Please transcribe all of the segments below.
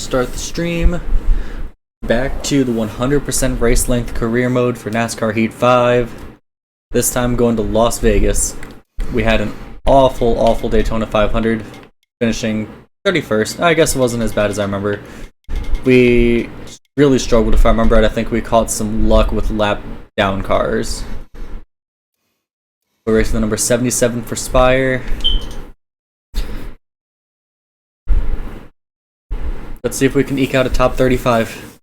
start the stream. Back to the 100% race length career mode for NASCAR Heat 5. This time going to Las Vegas. We had an awful Daytona 500, finishing 31st. I guess it wasn't as bad as I remember. We really struggled, if I remember right. I think we caught some luck with lap down cars. We're racing the number 77 for Spire. Let's see if we can eke out a top 35.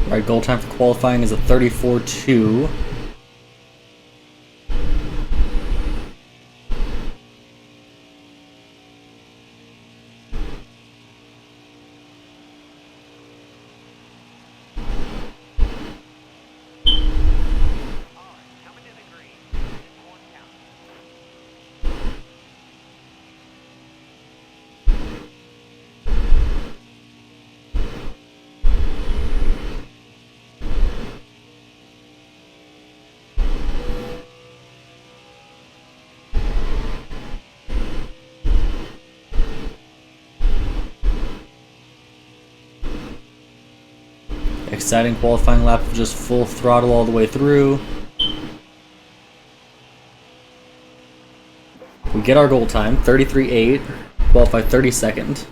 Alright, goal time for qualifying is a 34.2. Exciting qualifying lap of just full throttle all the way through. We get our goal time, 33.8, qualify 32nd.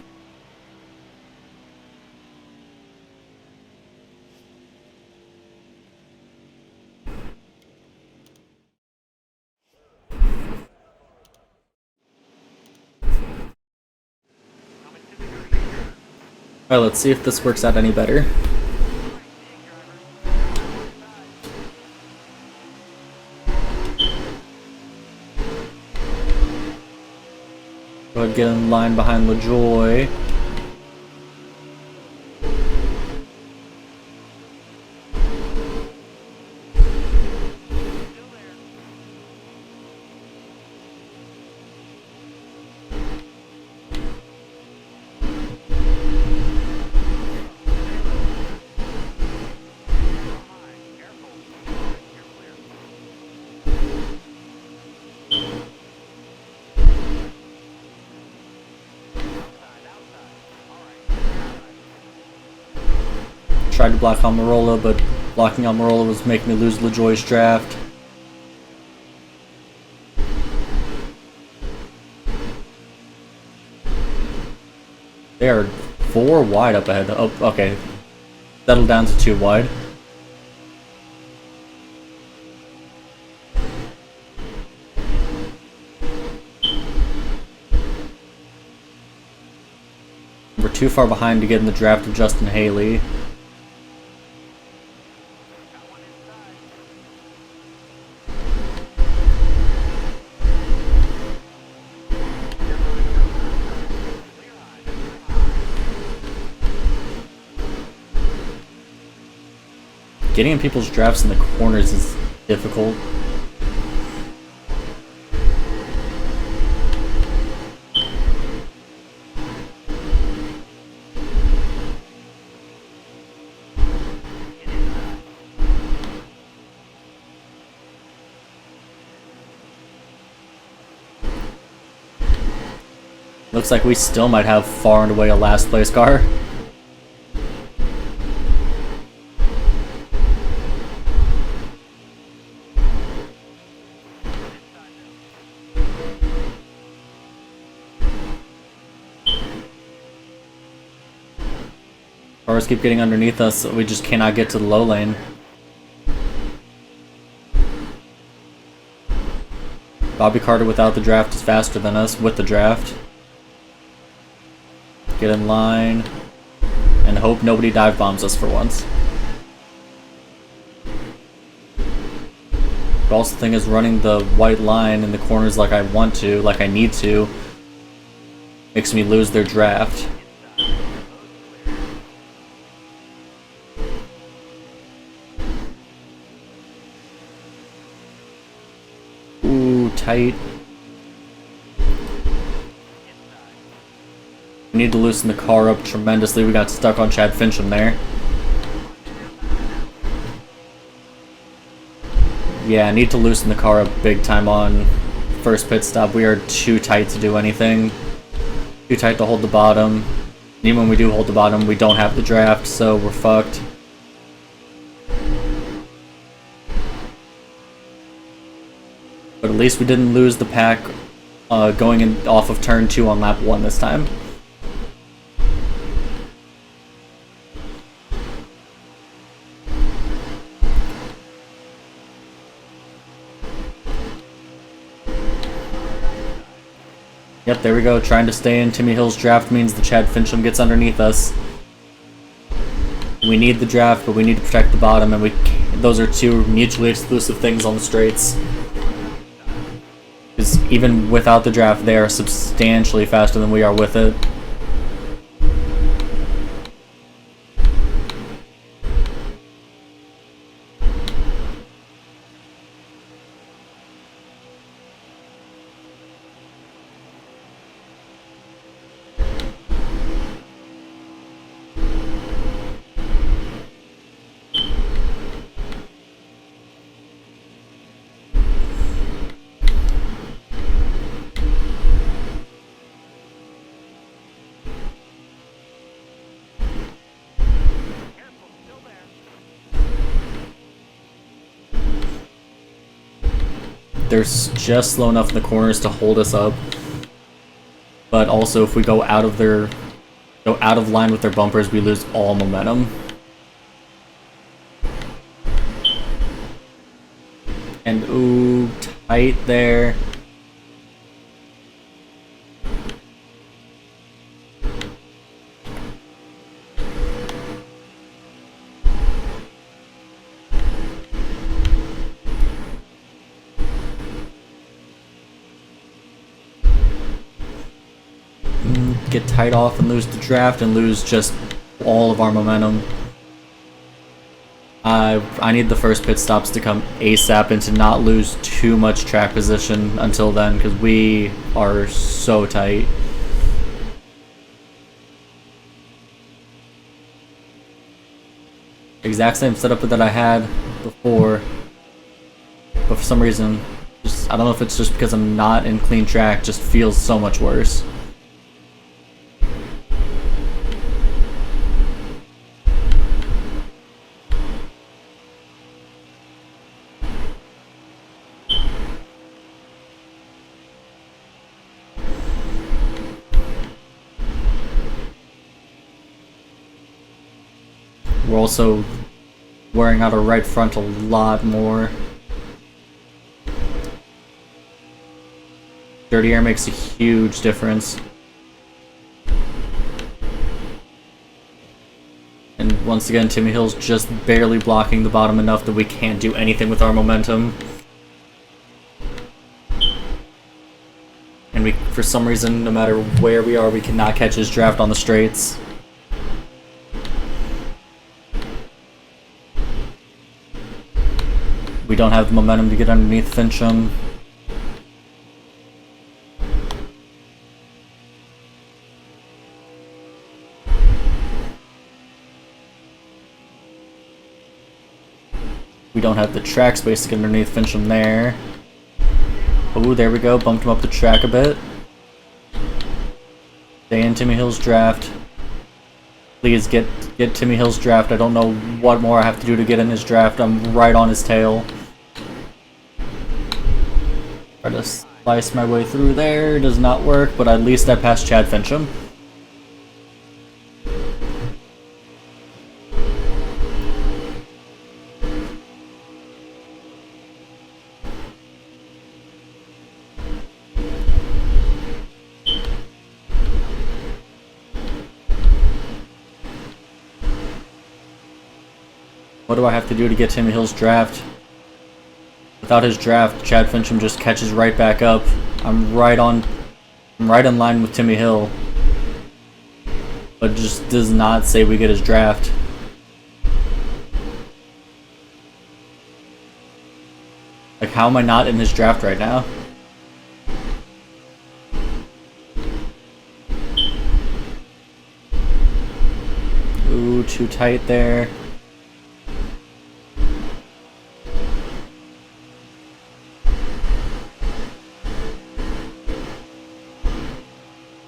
Alright, let's see if this works out any better. Go ahead and get in line behind LaJoy. Tried to block Almirola, but blocking Almirola was making me lose LaJoy's draft. They are 4 wide up ahead. Oh, okay. Settled down to 2 wide. We're too far behind to get in the draft of Justin Haley. Getting in people's drafts in the corners is difficult. Looks like we still might have far and away a last place car. Cars keep getting underneath us, so we just cannot get to the low lane. Bobby Carter without the draft is faster than us with the draft. Get in line and hope nobody dive bombs us for once. But also the thing is, running the white line in the corners like I want to, like I need to, makes me lose their draft. tight. We need to loosen the car up tremendously. We got stuck on Chad Fincham there. Yeah, I need to loosen the car up big time on first pit stop. We are too tight to do anything. Too tight to hold the bottom. Even when we do hold the bottom, we don't have the draft, so we're fucked. But at least we didn't lose the pack going in off of turn 2 on lap 1 this time. Yep, there we go. Trying to stay in Timmy Hill's draft means the Chad Fincham gets underneath us. We need the draft, but we need to protect the bottom, and those are two mutually exclusive things on the straights. Because even without the draft, they are substantially faster than we are with it. They're just slow enough in the corners to hold us up, but also if we go out of line with their bumpers, we lose all momentum. And ooh, tight there. Get tight off and lose the draft and lose just all of our momentum. I need the first pit stops to come ASAP and to not lose too much track position until then, because we are so tight. Exact same setup that I had before, but for some reason, I don't know if it's just because I'm not in clean track, just feels so much worse. We're also wearing out our right front a lot more. Dirty air makes a huge difference. And once again, Timmy Hill's just barely blocking the bottom enough that we can't do anything with our momentum. And for some reason, no matter where we are, we cannot catch his draft on the straights. We don't have the momentum to get underneath Fincham. We don't have the track space to get underneath Fincham there. Oh, there we go. Bumped him up the track a bit. Stay in Timmy Hill's draft. Please get Timmy Hill's draft. I don't know what more I have to do to get in his draft. I'm right on his tail. Try to slice my way through there. Does not work, but at least I passed Chad Fincham. What do I have to do to get Timmy Hill's draft? Without his draft, Chad Fincham just catches right back up. I'm right in line with Timmy Hill. But just does not say we get his draft. Like, how am I not in his draft right now? too tight there.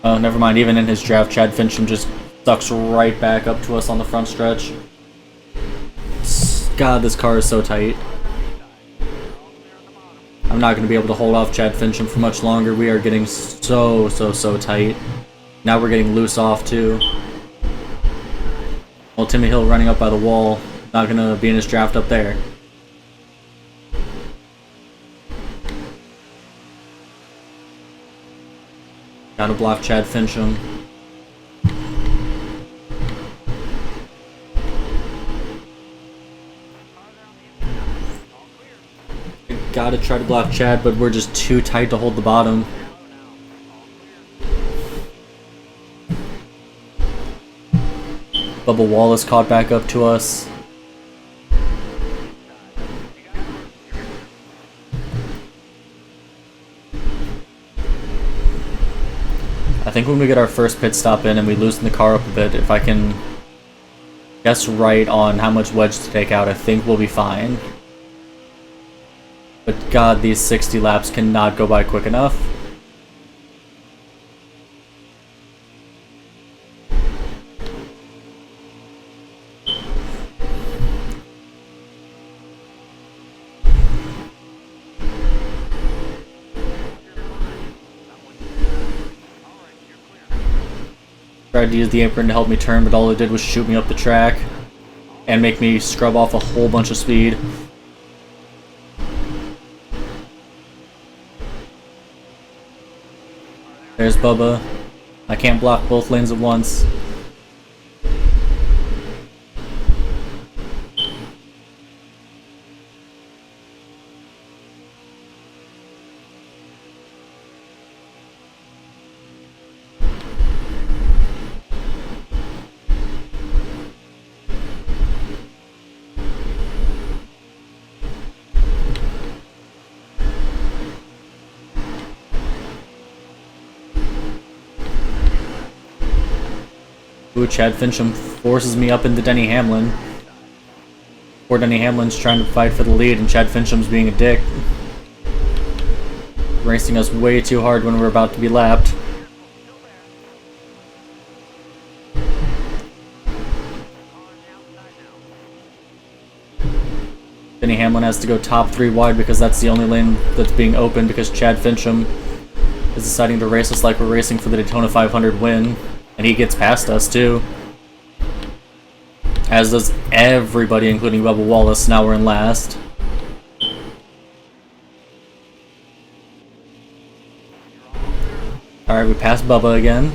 Oh, never mind. Even in his draft, Chad Fincham just sucks right back up to us on the front stretch. God, this car is so tight. I'm not going to be able to hold off Chad Fincham for much longer. We are getting so tight. Now we're getting loose off, too. Well, Timmy Hill running up by the wall. Not going to be in his draft up there. Gotta block Chad Fincham. Gotta try to block Chad, but we're just too tight to hold the bottom. Bubba Wallace caught back up to us. I think when we get our first pit stop in and we loosen the car up a bit, if I can guess right on how much wedge to take out, I think we'll be fine. But god, these 60 laps cannot go by quick enough. Tried to use the apron to help me turn, but all it did was shoot me up the track and make me scrub off a whole bunch of speed. There's Bubba. I can't block both lanes at once. Ooh, Chad Fincham forces me up into Denny Hamlin. Poor Denny Hamlin's trying to fight for the lead, and Chad Fincham's being a dick. Racing us way too hard when we're about to be lapped. Denny Hamlin has to go top 3 wide because that's the only lane that's being open because Chad Fincham is deciding to race us like we're racing for the Daytona 500 win. And he gets past us, too. As does everybody, including Bubba Wallace. Now we're in last. Alright, we passed Bubba again.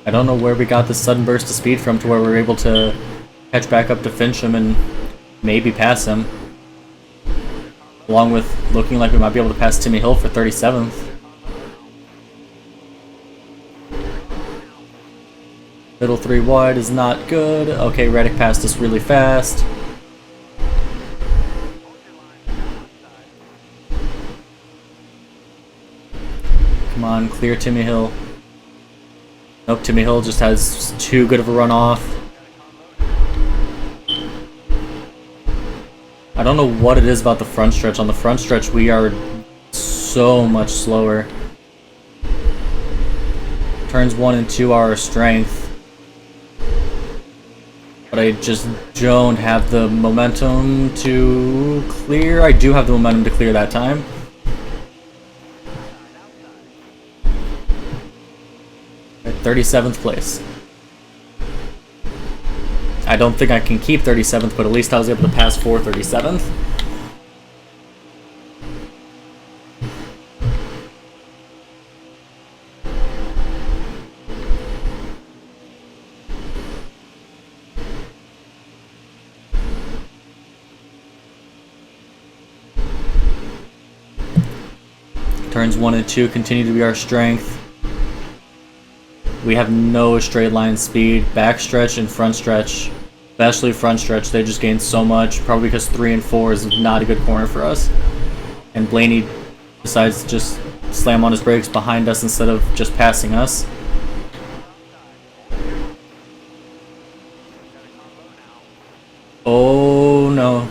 I don't know where we got this sudden burst of speed from to where we were able to catch back up to Fincham and maybe pass him. Along with looking like we might be able to pass Timmy Hill for 37th. Middle 3 wide is not good. Okay, Reddick passed us really fast. Come on, clear Timmy Hill. Nope, Timmy Hill just has too good of a run off. I don't know what it is about the front stretch. On the front stretch, we are so much slower. Turns 1 and 2 are our strength. But I just don't have the momentum to clear. I do have the momentum to clear that time. At 37th place. I don't think I can keep 37th, but at least I was able to pass for 37th. Turns 1 and 2 continue to be our strength. We have no straight line speed. Backstretch and front stretch, especially front stretch, they just gained so much, probably because 3 and 4 is not a good corner for us. And Blaney decides to just slam on his brakes behind us instead of just passing us. Oh no.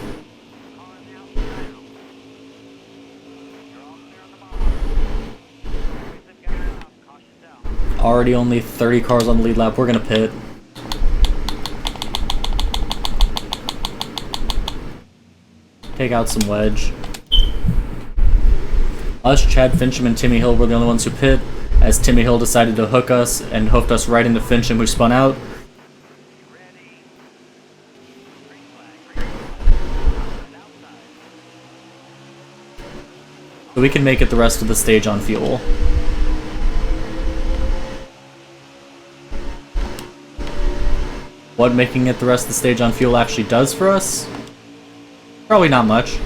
Already only 30 cars on the lead lap. We're gonna pit. Take out some wedge. Us, Chad Fincham, and Timmy Hill were the only ones who pit, as Timmy Hill decided to hook us and hooked us right into Fincham, who spun out. So we can make it the rest of the stage on fuel. What making it the rest of the stage on fuel actually does for us? Probably not much.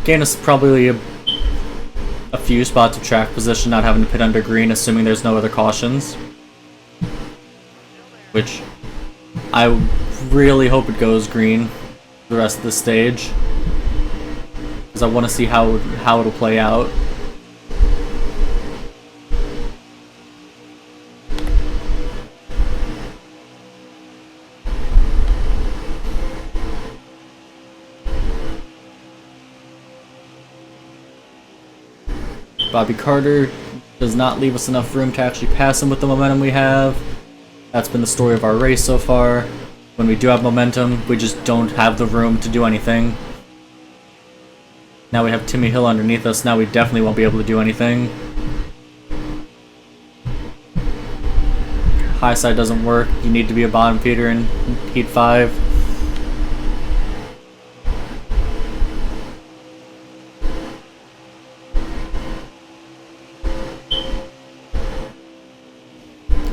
Gain us probably a few spots of track position, not having to pit under green, assuming there's no other cautions. Which I really hope it goes green the rest of the stage, because I want to see how it'll play out. Bobby Carter does not leave us enough room to actually pass him with the momentum we have. That's been the story of our race so far. When we do have momentum, we just don't have the room to do anything. Now we have Timmy Hill underneath us. Now we definitely won't be able to do anything. High side doesn't work. You need to be a bottom feeder in Heat 5.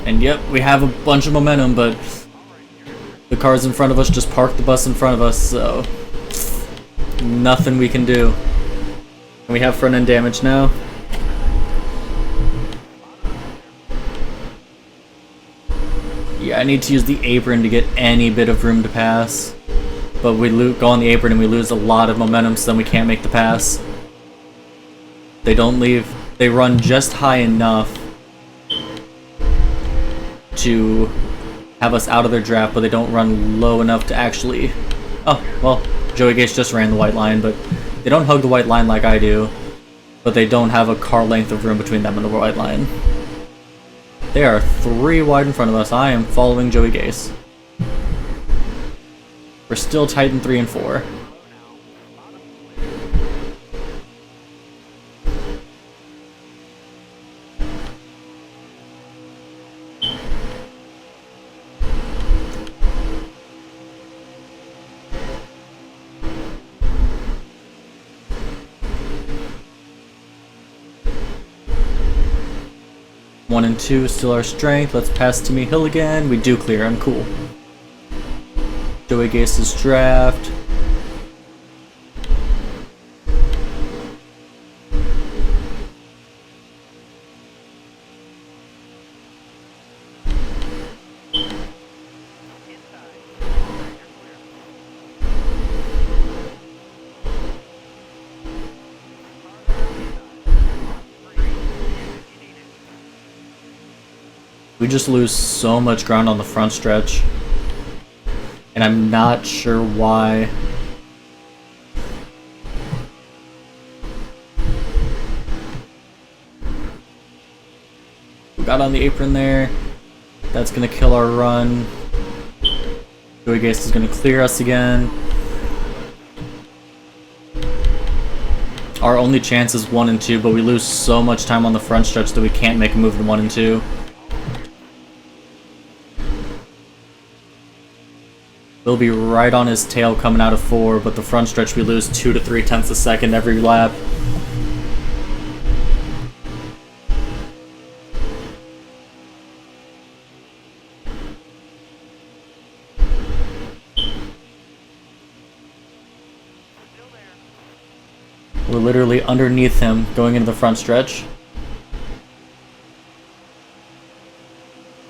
And yep, we have a bunch of momentum, but the cars in front of us just parked the bus in front of us, so nothing we can do. And we have front end damage now. Yeah, I need to use the apron to get any bit of room to pass. But we go on the apron and we lose a lot of momentum, so then we can't make the pass. They don't leave. They run just high enough to have us out of their draft, but they don't run low enough to actually... Oh, well, Joey Gase just ran the white line, but they don't hug the white line like I do, but they don't have a car length of room between them and the white line. They are 3 wide in front of us. I am following Joey Gase. We're still tight in 3 and 4. One and 2, still our strength. Let's pass Timmy Hill again. We do clear him. Cool. Joey Gase's draft. We just lose so much ground on the front stretch, and I'm not sure why. We got on the apron there. That's gonna kill our run. Joey Gase is gonna clear us again. Our only chance is 1 and 2, but we lose so much time on the front stretch that we can't make a move in 1 and 2. We'll be right on his tail coming out of 4, but the front stretch we lose 2 to 3 tenths a second every lap. We're literally underneath him going into the front stretch.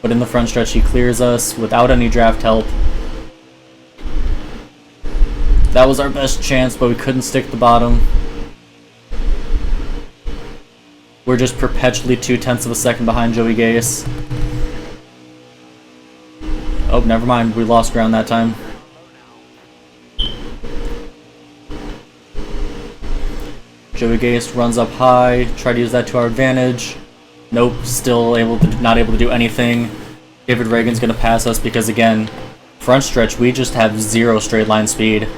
But in the front stretch, he clears us without any draft help. That was our best chance, but we couldn't stick the bottom. We're just perpetually 0.2 of a second behind Joey Gase. Oh, never mind. We lost ground that time. Joey Gase runs up high. Try to use that to our advantage. Nope. Still not able to do anything. David Reagan's going to pass us because, again, front stretch, we just have 0 straight line speed.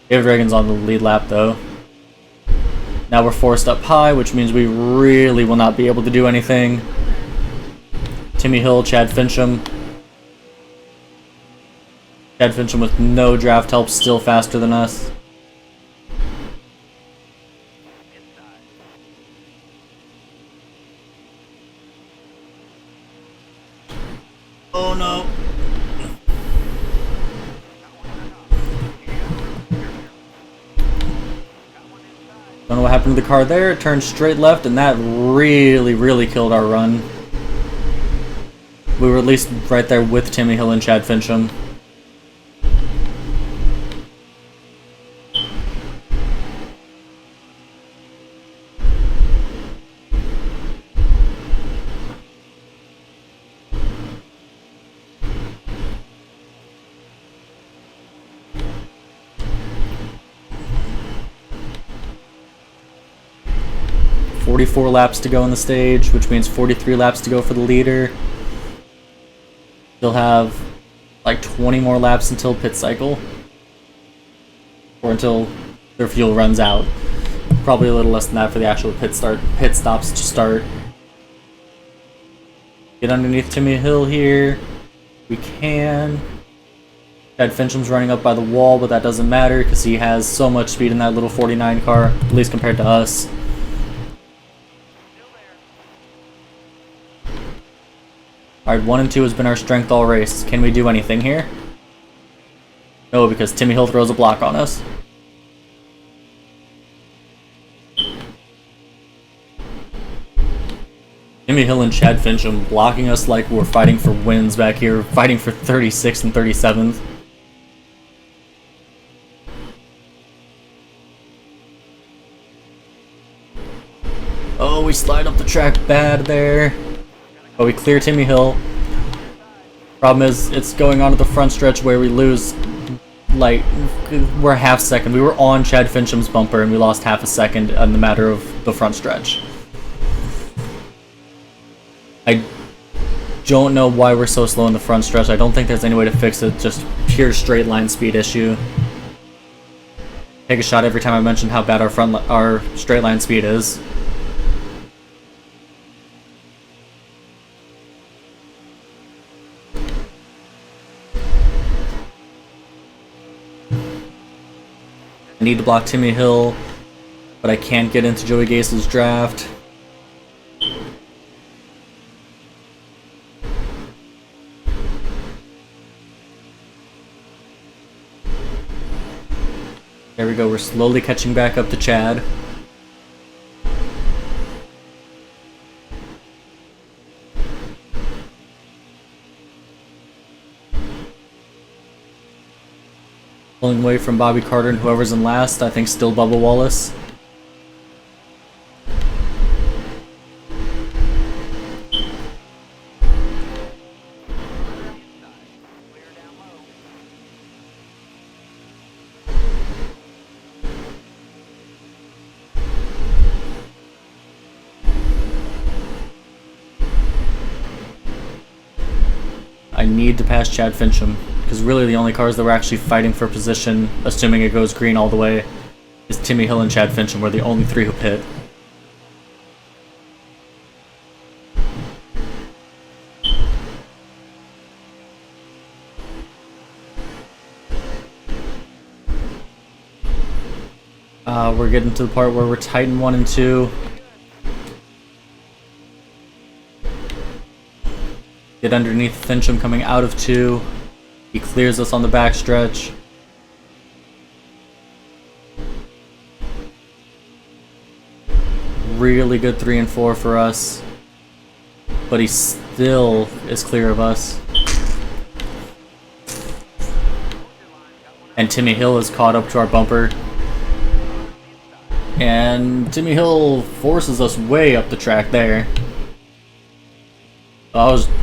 David Reagan's on the lead lap, though. Now we're forced up high, which means we really will not be able to do anything. Timmy Hill, Chad Fincham. Chad Fincham with no draft help, still faster than us. Oh no. Don't know what happened to the car there. It turned straight left, and that really killed our run. We were at least right there with Timmy Hill and Chad Fincham. .44 laps to go on the stage, which means 43 laps to go for the leader. Still have like 20 more laps until pit cycle. Or until their fuel runs out. Probably a little less than that for the actual pit stops to start. Get underneath Timmy Hill here. We can. Chad Fincham's running up by the wall, but that doesn't matter because he has so much speed in that little 49 car, at least compared to us. Alright, 1 and 2 has been our strength all race. Can we do anything here? No, because Timmy Hill throws a block on us. Timmy Hill and Chad Fincham blocking us like we're fighting for wins back here, fighting for 36th and 37th. Oh, we slide up the track bad there. But we clear Timmy Hill. Problem is, it's going on to the front stretch where we lose, like, we're a half second. We were on Chad Fincham's bumper and we lost half a second in the matter of the front stretch. I don't know why we're so slow in the front stretch. I don't think there's any way to fix it. Just pure straight line speed issue. Take a shot every time I mention how bad our straight line speed is. I need to block Timmy Hill, but I can't get into Joey Gase's draft. There we go, we're slowly catching back up to Chad. Pulling away from Bobby Carter and whoever's in last, I think still Bubba Wallace. I need to pass Chad Fincham, because really the only cars that were actually fighting for position, assuming it goes green all the way, is Timmy Hill and Chad Fincham. We're the only 3 who pit. We're getting to the part where we're tight in 1 and 2. Get underneath Fincham coming out of 2. He clears us on the backstretch. really good 3 and 4 for us, but he still is clear of us. And Timmy Hill is caught up to our bumper. And Timmy Hill forces us way up the track there.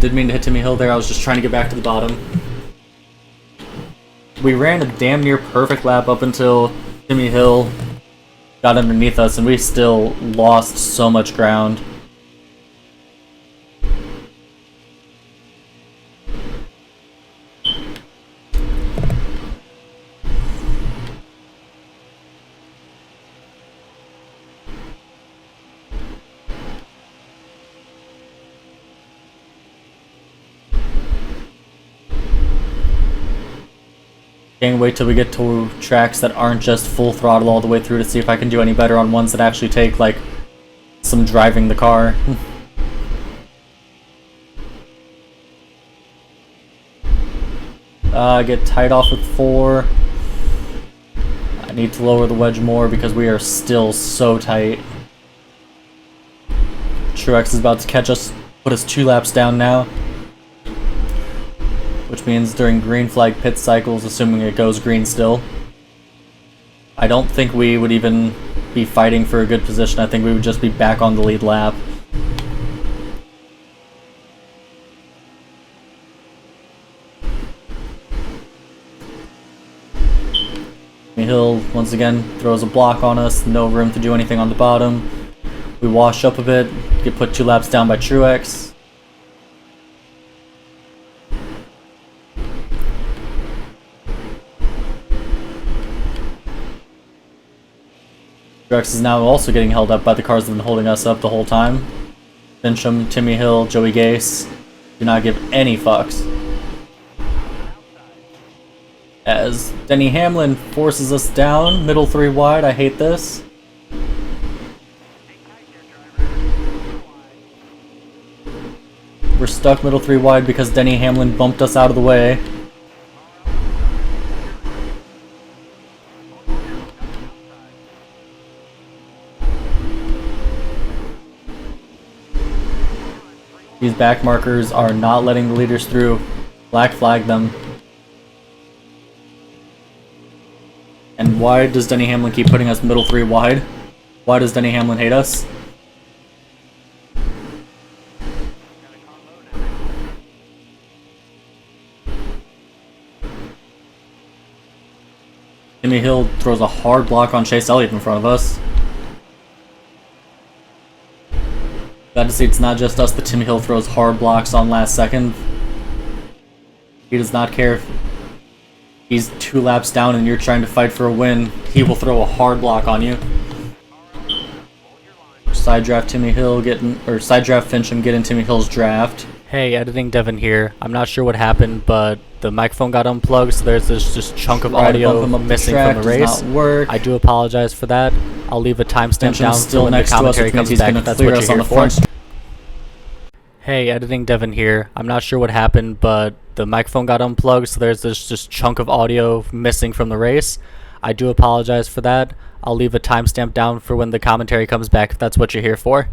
Didn't mean to hit Timmy Hill there, I was just trying to get back to the bottom. We ran a damn near perfect lap up until Timmy Hill got underneath us, and we still lost so much ground. Can't wait till we get to tracks that aren't just full throttle all the way through to see if I can do any better on ones that actually take, like, some driving the car. Get tight off with 4. I need to lower the wedge more because we are still so tight. Truex is about to catch us, put us 2 laps down now. Which means during green flag pit cycles, assuming it goes green still, I don't think we would even be fighting for a good position. I think we would just be back on the lead lap. Hill once again throws a block on us, no room to do anything on the bottom. We wash up a bit, get put 2 laps down by Truex. Truex is now also getting held up by the cars that have been holding us up the whole time. Fincham, Timmy Hill, Joey Gase do not give any fucks. As Denny Hamlin forces us down, middle 3 wide, I hate this. We're stuck middle 3 wide because Denny Hamlin bumped us out of the way. These back markers are not letting the leaders through. Black flag them. And why does Denny Hamlin keep putting us middle 3 wide? Why does Denny Hamlin hate us? Timmy Hill throws a hard block on Chase Elliott in front of us. Glad to see it's not just us that Timmy Hill throws hard blocks on last second. He does not care if he's 2 laps down and you're trying to fight for a win. He will throw a hard block on you. Side draft Timmy Hill side draft Fincham getting Timmy Hill's draft. Hey, editing Devin here. I'm not sure what happened, but the microphone got unplugged, so there's this chunk of audio missing from the race. I do apologize for that. I'll leave a timestamp down so when the commentary comes back if that's what you're here for. Hey, editing Devin here. I'm not sure what happened, but the microphone got unplugged, so there's this chunk of audio missing from the race. I do apologize for that. I'll leave a timestamp down for when the commentary comes back if that's what you're here for.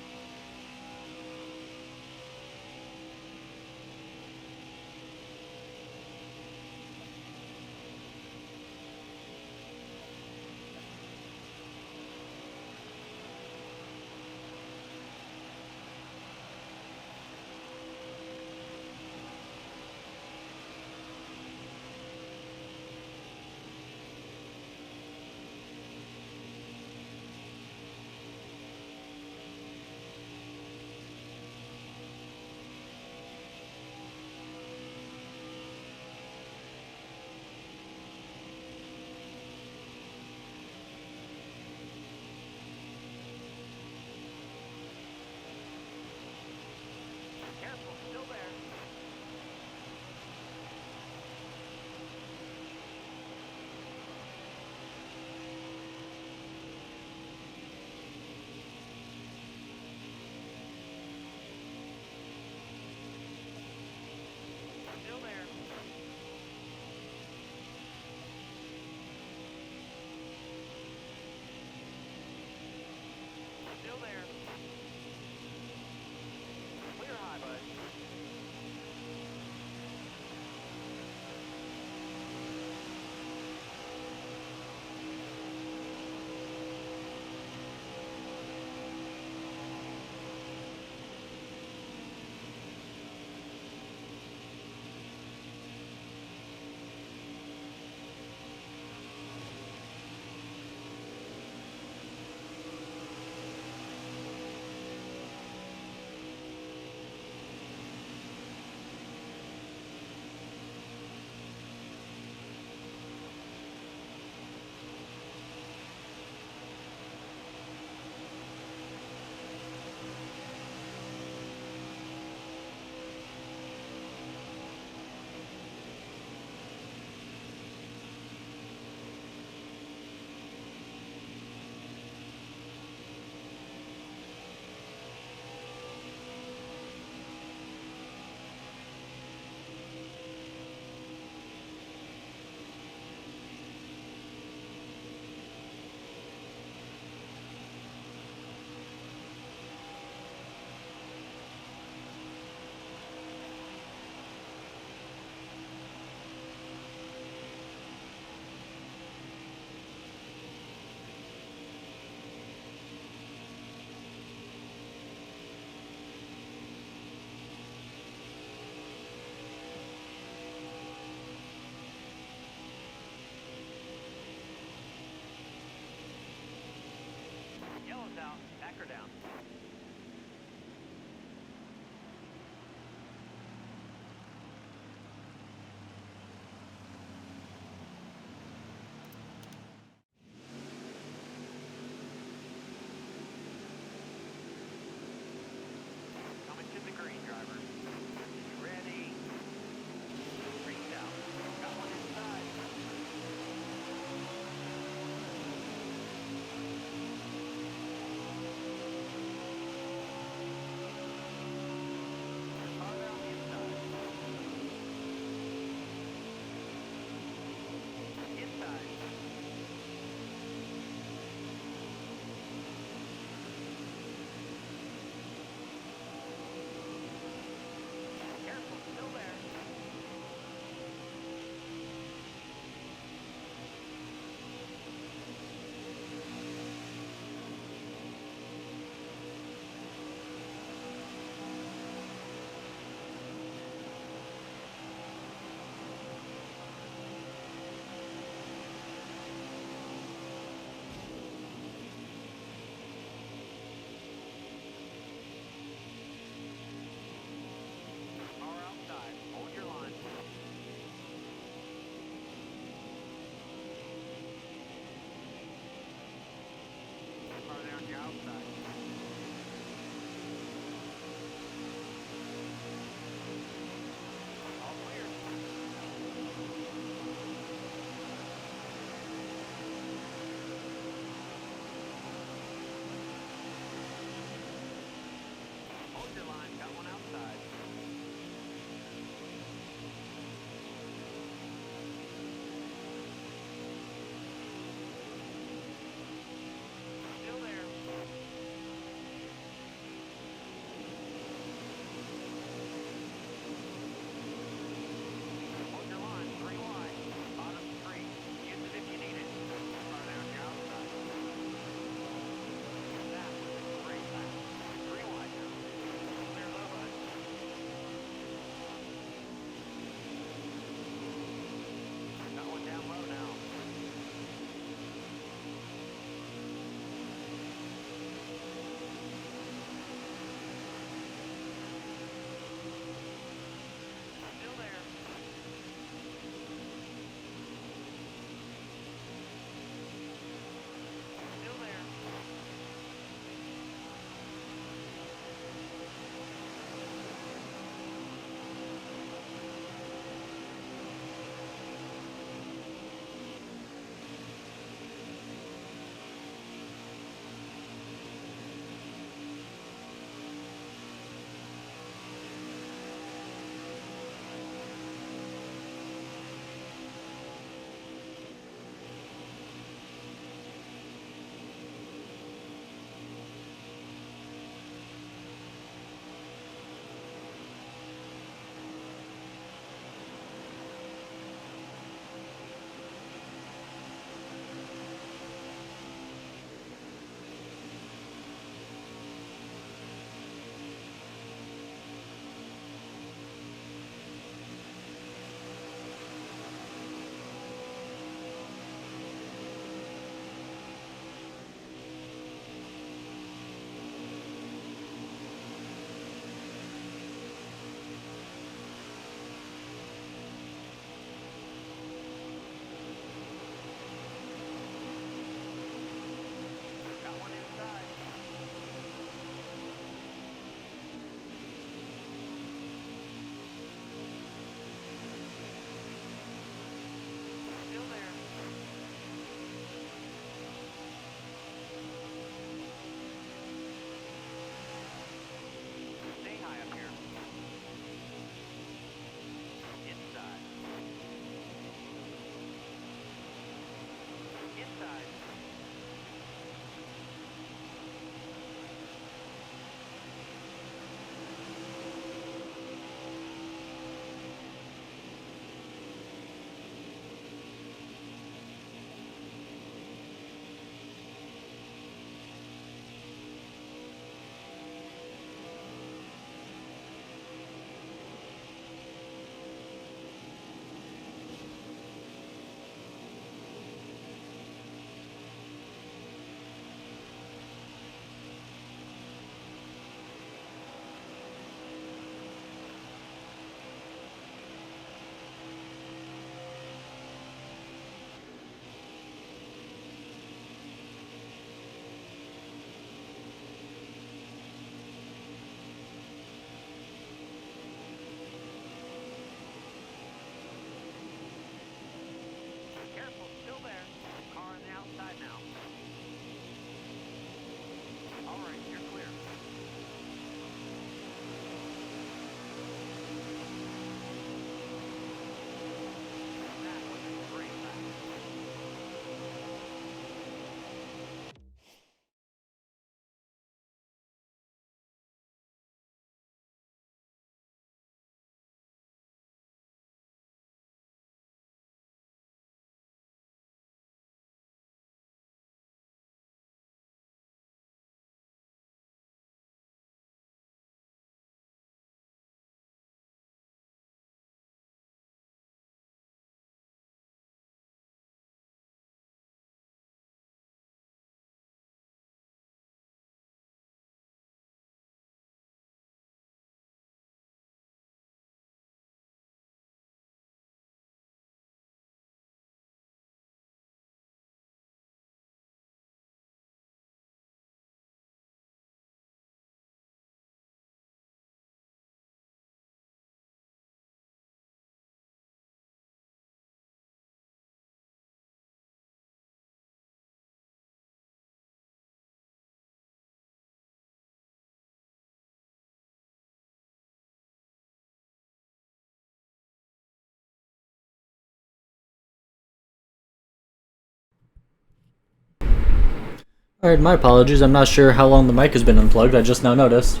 Alright, my apologies. I'm not sure how long the mic has been unplugged. I just now noticed.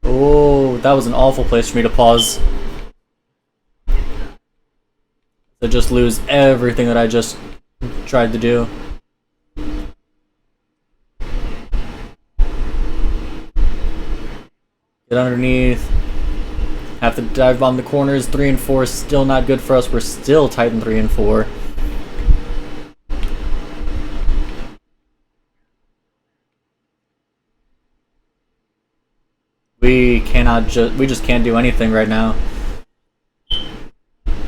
Oh, that was an awful place for me to pause. To just lose everything that I just tried to do. Get underneath. Have to dive bomb the corners. 3 and 4 is still not good for us. We're still tight in 3 and 4. We just can't do anything right now.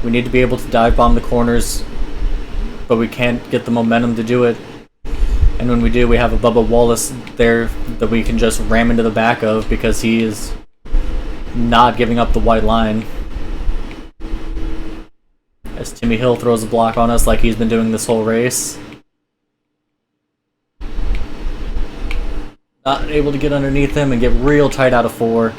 We need to be able to dive bomb the corners, but we can't get the momentum to do it. And when we do, we have a Bubba Wallace there that we can just ram into the back of because he is not giving up the white line. As Timmy Hill throws a block on us like he's been doing this whole race. Not able to get underneath him and get real tight out of 4.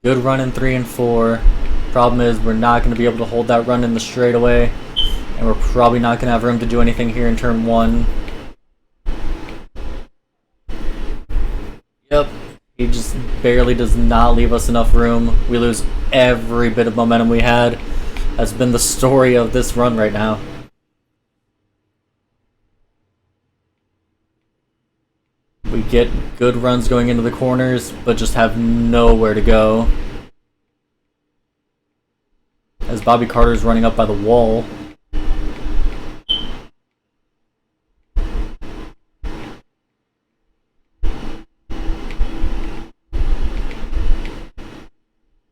Good run in 3 and 4. Problem is, we're not going to be able to hold that run in the straightaway, and we're probably not going to have room to do anything here in turn 1. Yep, he just barely does not leave us enough room. We lose every bit of momentum we had. That's been the story of this run right now. We get good runs going into the corners, but just have nowhere to go. As Bobby Carter's running up by the wall.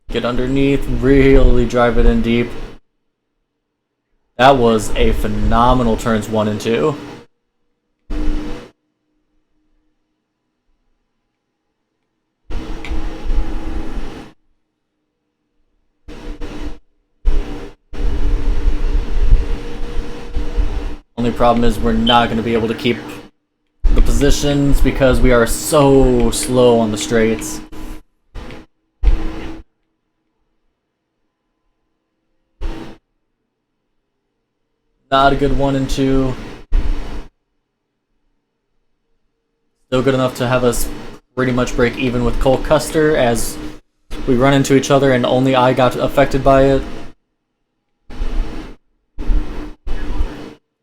Get underneath, really drive it in deep. That was a phenomenal turns 1 and 2. Only problem is we're not going to be able to keep the positions because we are so slow on the straights. Not a good 1 and 2. Still good enough to have us pretty much break even with Cole Custer as we run into each other and only I got affected by it.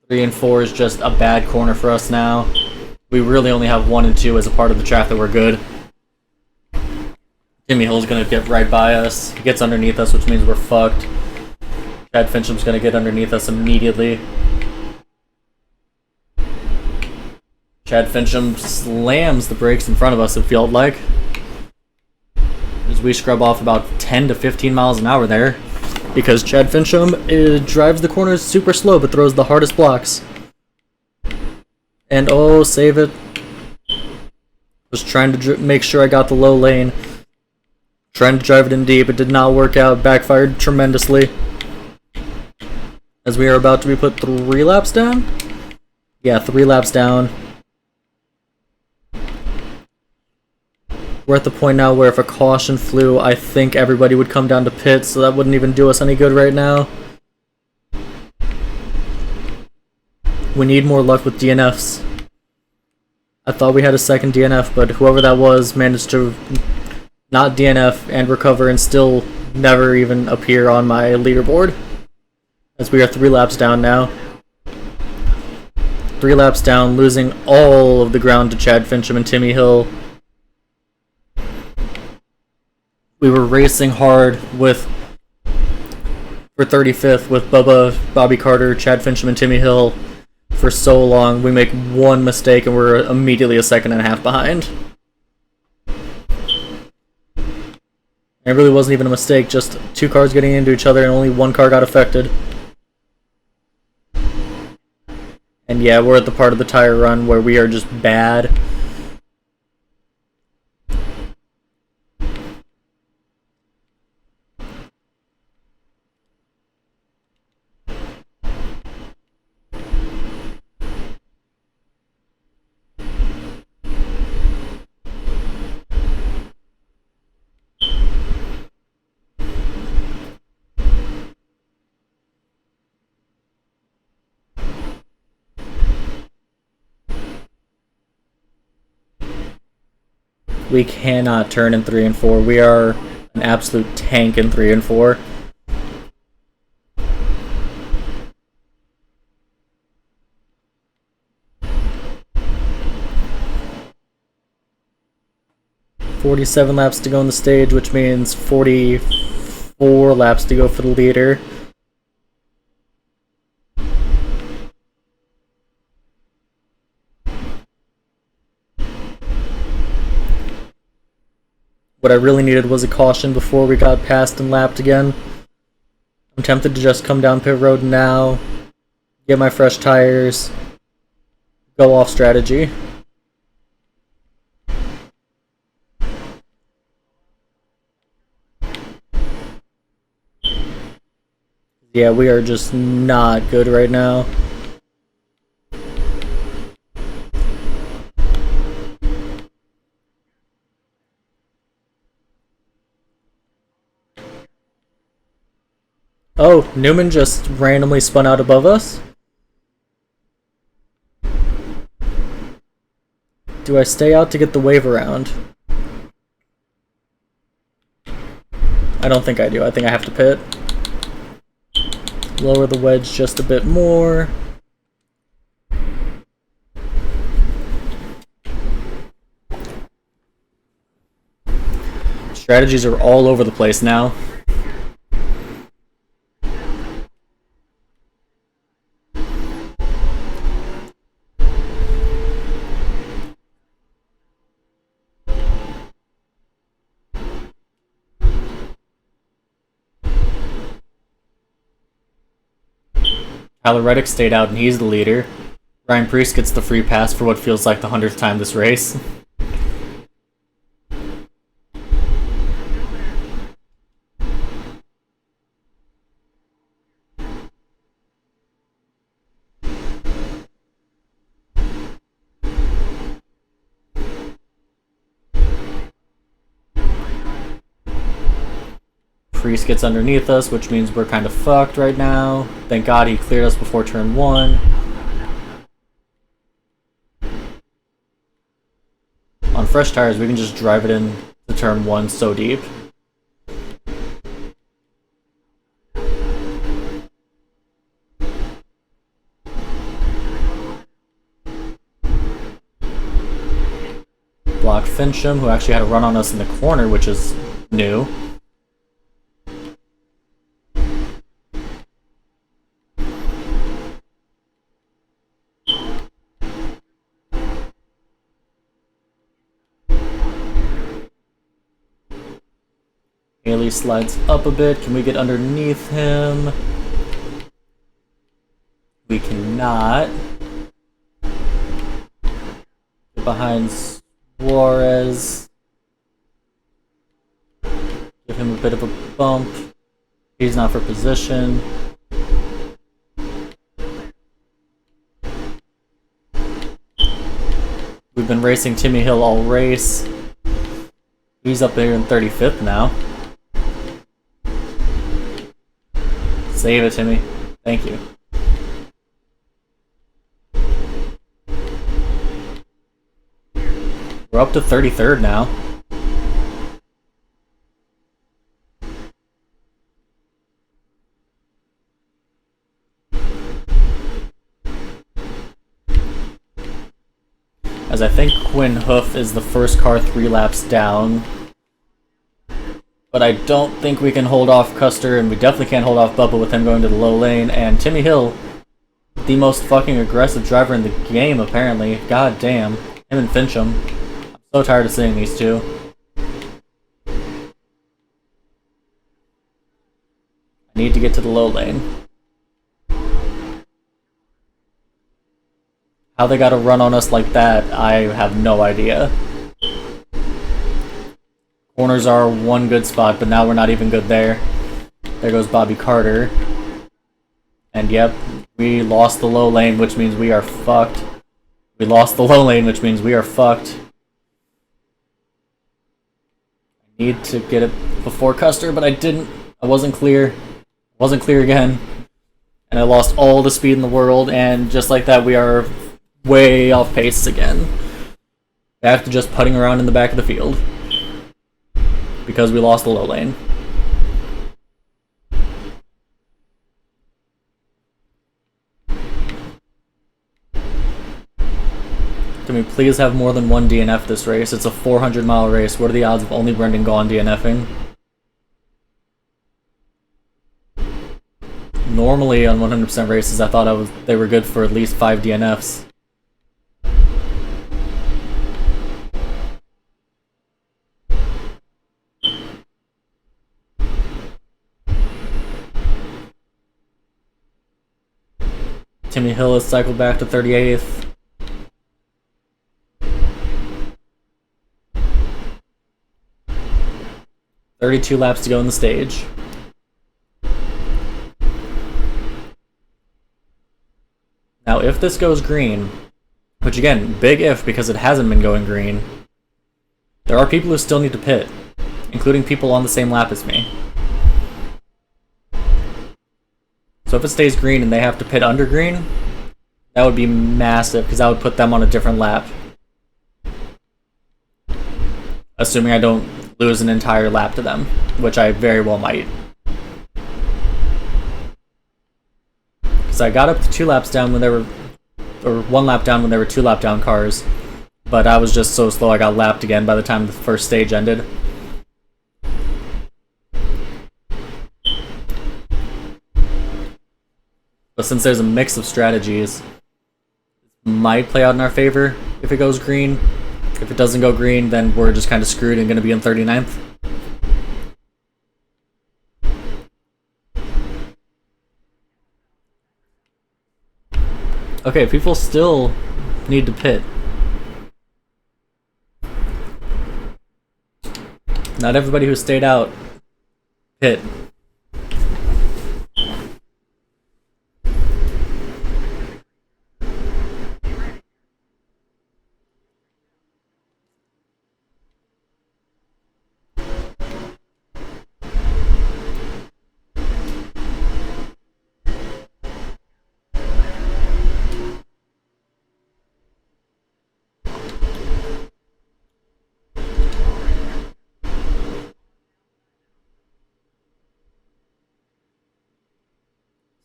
3 and 4 is just a bad corner for us now. We really only have 1 and 2 as a part of the track that we're good. Timmy Hill's gonna get right by us. He gets underneath us, which means we're fucked. Chad Fincham's gonna get underneath us immediately. Chad Fincham slams the brakes in front of us, it felt like. As we scrub off about 10 to 15 miles an hour there. Because Chad Fincham drives the corners super slow but throws the hardest blocks. And oh, save it. Was trying to make sure I got the low lane. Trying to drive it in deep. It did not work out. Backfired tremendously. As we are about to be put 3 laps down? Yeah, 3 laps down. We're at the point now where if a caution flew, I think everybody would come down to pits, so that wouldn't even do us any good right now. We need more luck with DNFs. I thought we had a second DNF, but whoever that was managed to not DNF and recover and still never even appear on my leaderboard. As we are 3 laps down now. 3 laps down, losing all of the ground to Chad Fincham and Timmy Hill. We were racing hard for 35th with Bobby Carter, Chad Fincham, and Timmy Hill for so long. We make one mistake and we're immediately a second and a half behind. It really wasn't even a mistake, just 2 cars getting into each other and only 1 car got affected. And yeah, we're at the part of the tire run where we are just bad. We cannot turn in 3 and 4. We are an absolute tank in 3 and 4. "47 laps to go on the stage, which means 44 laps to go for the leader." What I really needed was a caution before we got passed and lapped again. I'm tempted to just come down pit road now, get my fresh tires, go off strategy. Yeah, we are just not good right now. Oh, Newman just randomly spun out above us? Do I stay out to get the wave around? I don't think I do. I think I have to pit. Lower the wedge just a bit more. Strategies are all over the place now. Tyler Reddick stayed out and he's the leader. Ryan Preece gets the free pass for what feels like the 100th time this race. Preece gets underneath us, which means we're kind of fucked right now. Thank God he cleared us before turn 1. On fresh tires, we can just drive it in to turn 1 so deep. Block Fincham, who actually had a run on us in the corner, which is new. Haley slides up a bit. Can we get underneath him? We cannot. Get behind Suarez. Give him a bit of a bump. He's not for position. We've been racing Timmy Hill all race. He's up there in 35th now. Save it, Timmy. Thank you. We're up to 33rd now. As I think Quinn Hoof is the first car 3 laps down. But I don't think we can hold off Custer, and we definitely can't hold off Bubba with him going to the low lane. And Timmy Hill, the most fucking aggressive driver in the game, apparently. God damn. Him and Fincham. I'm so tired of seeing these two. I need to get to the low lane. How they got a run on us like that, I have no idea. Corners are one good spot, but now we're not even good there. There goes Bobby Carter. And yep, we lost the low lane, which means we are fucked. We lost the low lane, which means we are fucked. I need to get it before Custer, but I didn't. I wasn't clear. Wasn't clear again. And I lost all the speed in the world, and just like that, we are way off pace again. Back to just putting around in the back of the field. Because we lost the low lane. Can we please have more than one DNF this race? It's a 400-mile race. What are the odds of only Brendan Gaughan DNFing? Normally on 100% races, I thought they were good for at least 5 DNFs. Timmy Hill has cycled back to 38th. "32 laps to go in the stage. Now, if this goes green, which again, big if because it hasn't been going green, there are people who still need to pit, including people on the same lap as me. So if it stays green and they have to pit under green, that would be massive because that would put them on a different lap. Assuming I don't lose an entire lap to them, which I very well might. Because I got up to 2 laps down when there were, or 1 lap down when there were 2 lap down cars, but I was just so slow I got lapped again by the time the first stage ended. But since there's a mix of strategies, it might play out in our favor if it goes green. If it doesn't go green, then we're just kind of screwed and going to be in 39th. Okay, people still need to pit. Not everybody who stayed out pit.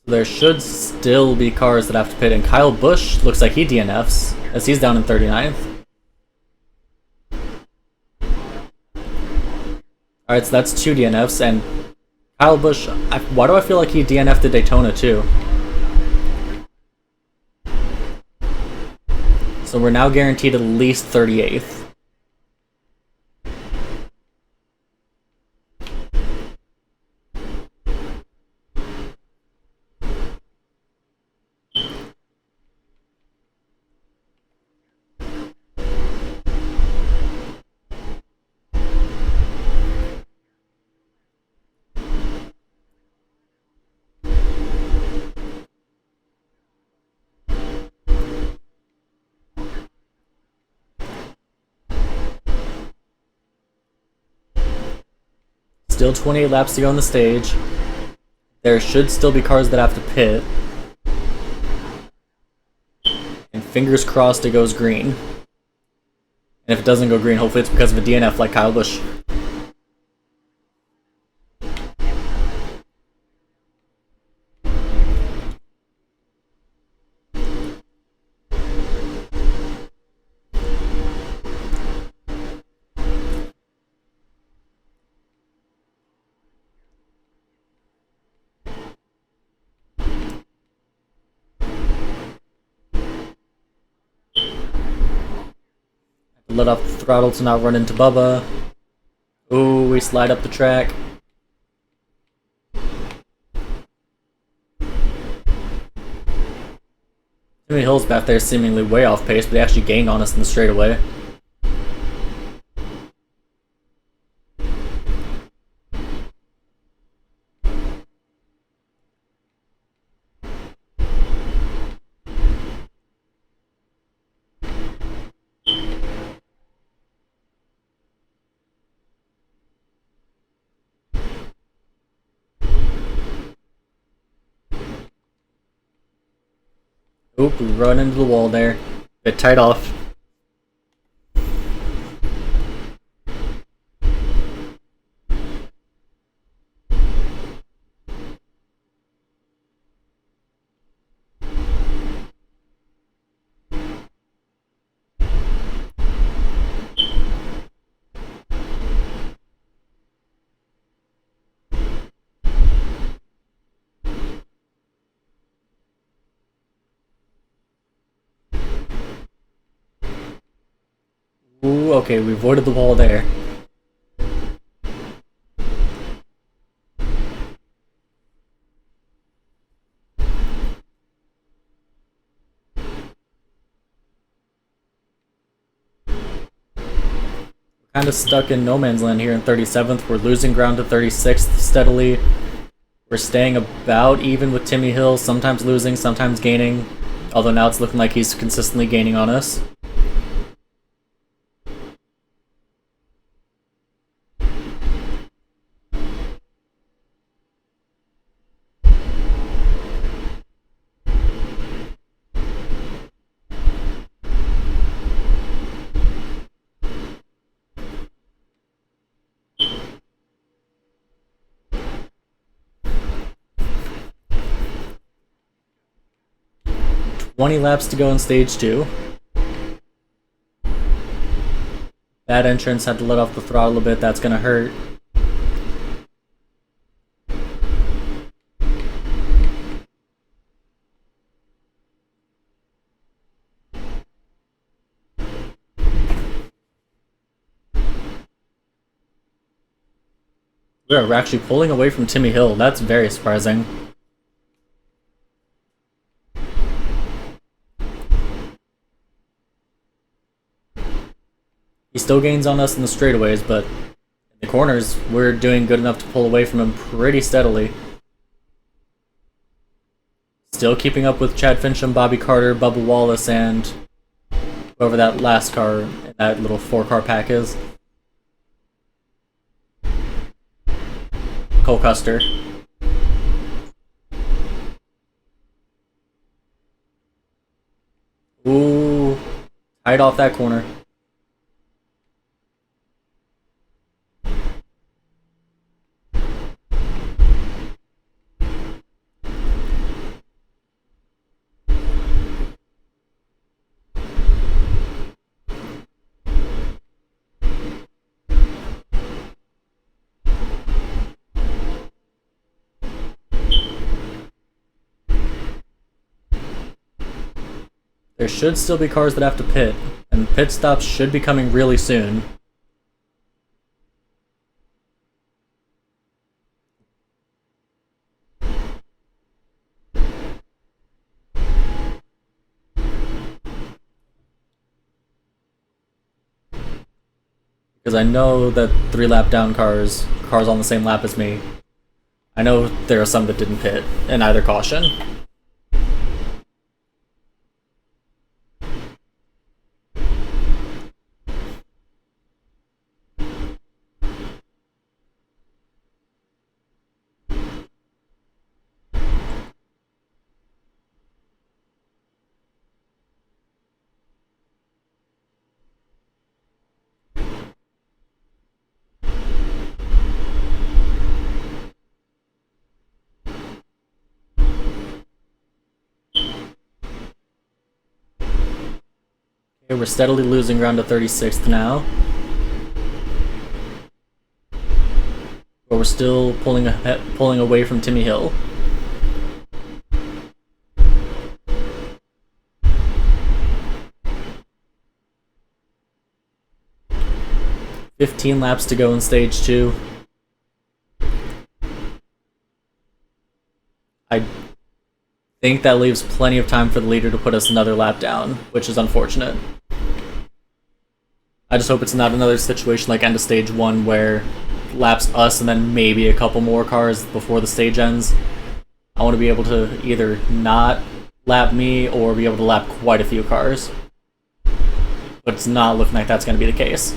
There should still be cars that have to pit, and Kyle Busch looks like he DNFs, as he's down in 39th. Alright, so that's 2 DNFs, and Kyle Busch, why do I feel like he DNF'd at Daytona too? So we're now guaranteed at least 38th. Still 28 laps to go on the stage. There should still be cars that have to pit. And fingers crossed it goes green. And if it doesn't go green, hopefully it's because of a DNF like Kyle Busch. Let off the throttle to not run into Bubba. Ooh, we slide up the track. Timmy Hill's back there seemingly way off pace, but he actually gained on us in the straightaway. Oop, we run into the wall there. Bit tight off. Ooh, okay, we avoided the wall there. Kind of stuck in no man's land here in 37th. We're losing ground to 36th steadily. We're staying about even with Timmy Hill, sometimes losing, sometimes gaining. Although now it's looking like he's consistently gaining on us. "20 laps to go in stage 2. Bad entrance, had to let off the throttle a bit, that's gonna hurt. We're actually pulling away from Timmy Hill, that's very surprising. He still gains on us in the straightaways, but in the corners, we're doing good enough to pull away from him pretty steadily. Still keeping up with Chad Fincham, Bobby Carter, Bubba Wallace, and whoever that last car in that little 4-car pack is. Cole Custer. Ooh, tight off that corner. There should still be cars that have to pit, and pit stops should be coming really soon. Because I know that 3-lap down cars on the same lap as me, I know there are some that didn't pit in either caution. Okay, we're steadily losing ground to 36th now. But we're still pulling away from Timmy Hill. "15 laps to go in stage 2. think that leaves plenty of time for the leader to put us another lap down, which is unfortunate. I just hope it's not another situation like end of stage 1 where laps us and then maybe a couple more cars before the stage ends. I want to be able to either not lap me or be able to lap quite a few cars. But it's not looking like that's going to be the case.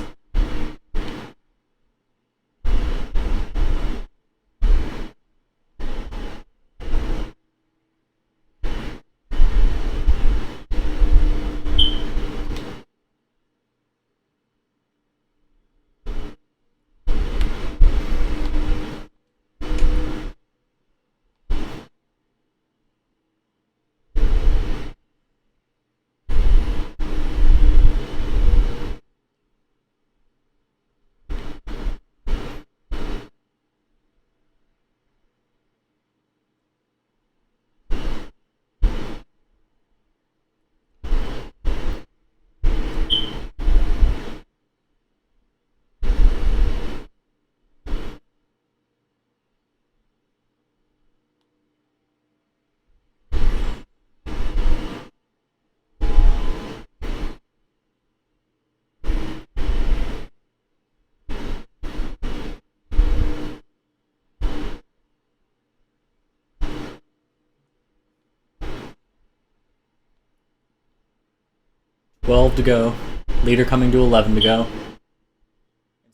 $12 to go. Leader coming to $11 to go.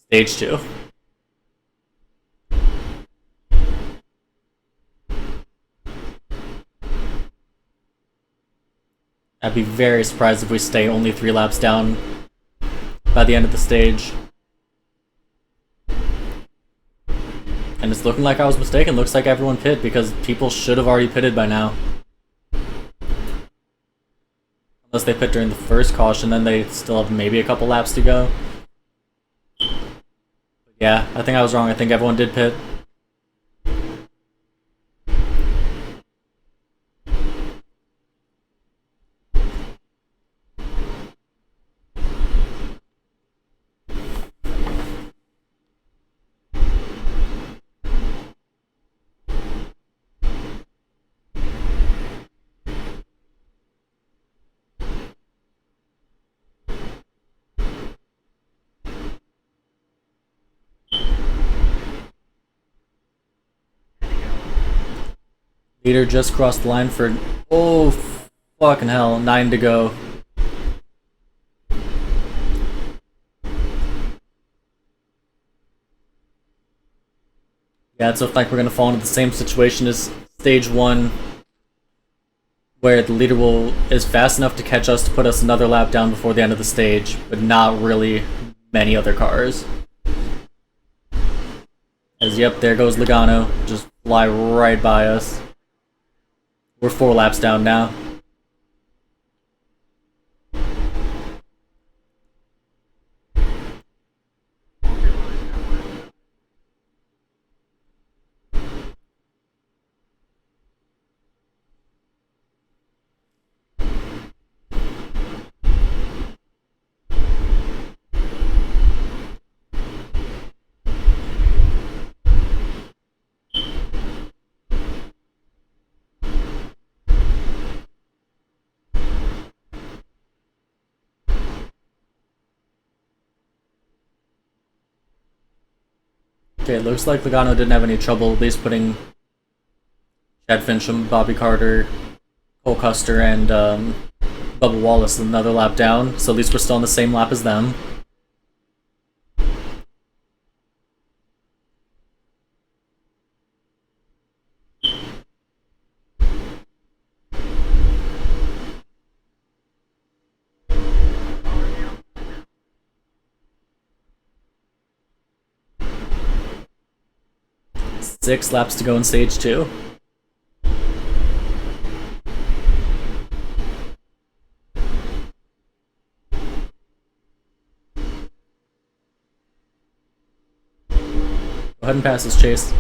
Stage 2. I'd be very surprised if we stay only 3 laps down by the end of the stage. And it's looking like I was mistaken. Looks like everyone pit because people should have already pitted by now. Unless they pit during the first caution, then they still have maybe a couple laps to go. Yeah, I think I was wrong. I think everyone did pit. Leader just crossed the line for, oh, fucking hell, 9 to go. Yeah, it's looking like we're gonna fall into the same situation as stage 1, where the leader is fast enough to catch us to put us another lap down before the end of the stage, but not really many other cars. As yep, there goes Logano, just fly right by us. We're 4 laps down now. Okay, it looks like Logano didn't have any trouble at least putting Chad Fincham, Bobby Carter, Cole Custer, and Bubba Wallace another lap down, so at least we're still on the same lap as them. Six laps to go in stage 2. Go ahead and pass this, Chase.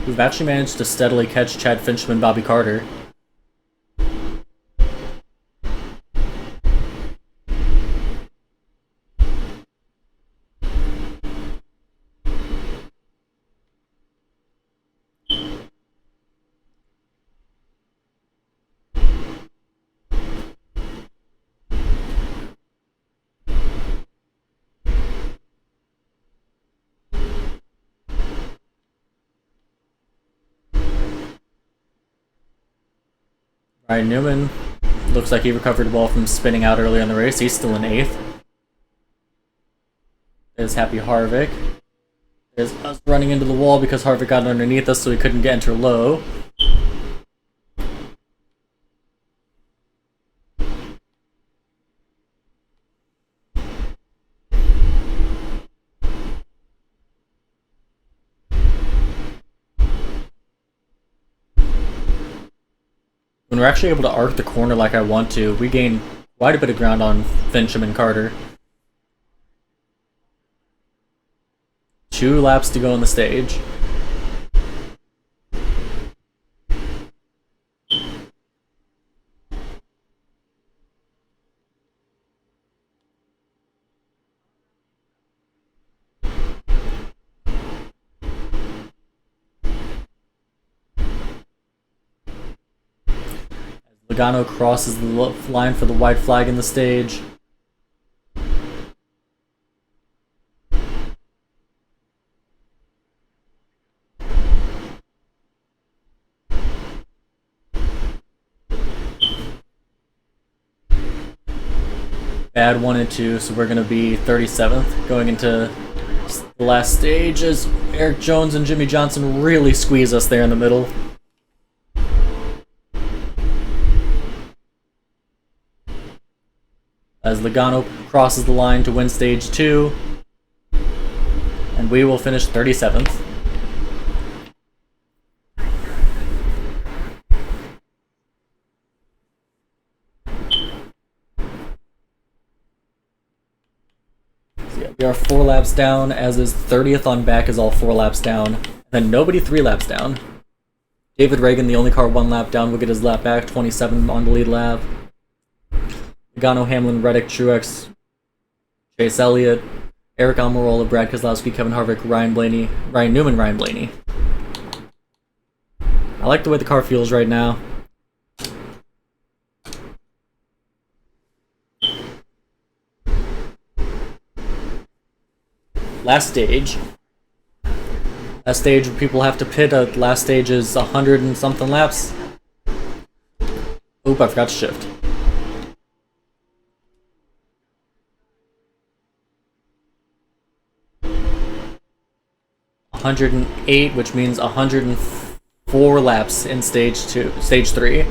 We've actually managed to steadily catch Chad Fincham and Bobby Carter. Ryan Newman looks like he recovered the ball from spinning out earlier in the race. He's still in 8th. There's Happy Harvick. There's us running into the wall because Harvick got underneath us so he couldn't enter low. When we're actually able to arc the corner like I want to, we gain quite a bit of ground on Fincham and Carter. 2 laps to go on the stage. Logano crosses the line for the white flag in the stage. Bad 1 and 2, so we're going to be 37th going into the last stage as Eric Jones and Jimmy Johnson really squeeze us there in the middle. As Logano crosses the line to win stage 2, and we will finish 37th. So yeah, we are 4 laps down, as is 30th on back is all 4 laps down, and then nobody 3 laps down. David Reagan, the only car 1 lap down, will get his lap back, 27 on the lead lap. Logano, Hamlin, Reddick, Truex, Chase Elliott, Eric Almirola, Brad Keselowski, Kevin Harvick, Ryan Newman, Ryan Blaney. I like the way the car feels right now. Last stage. Last stage, people have to pit. Last stage is 100 and something laps. Oop, I forgot to shift. 108, which means 104 laps in stage 3.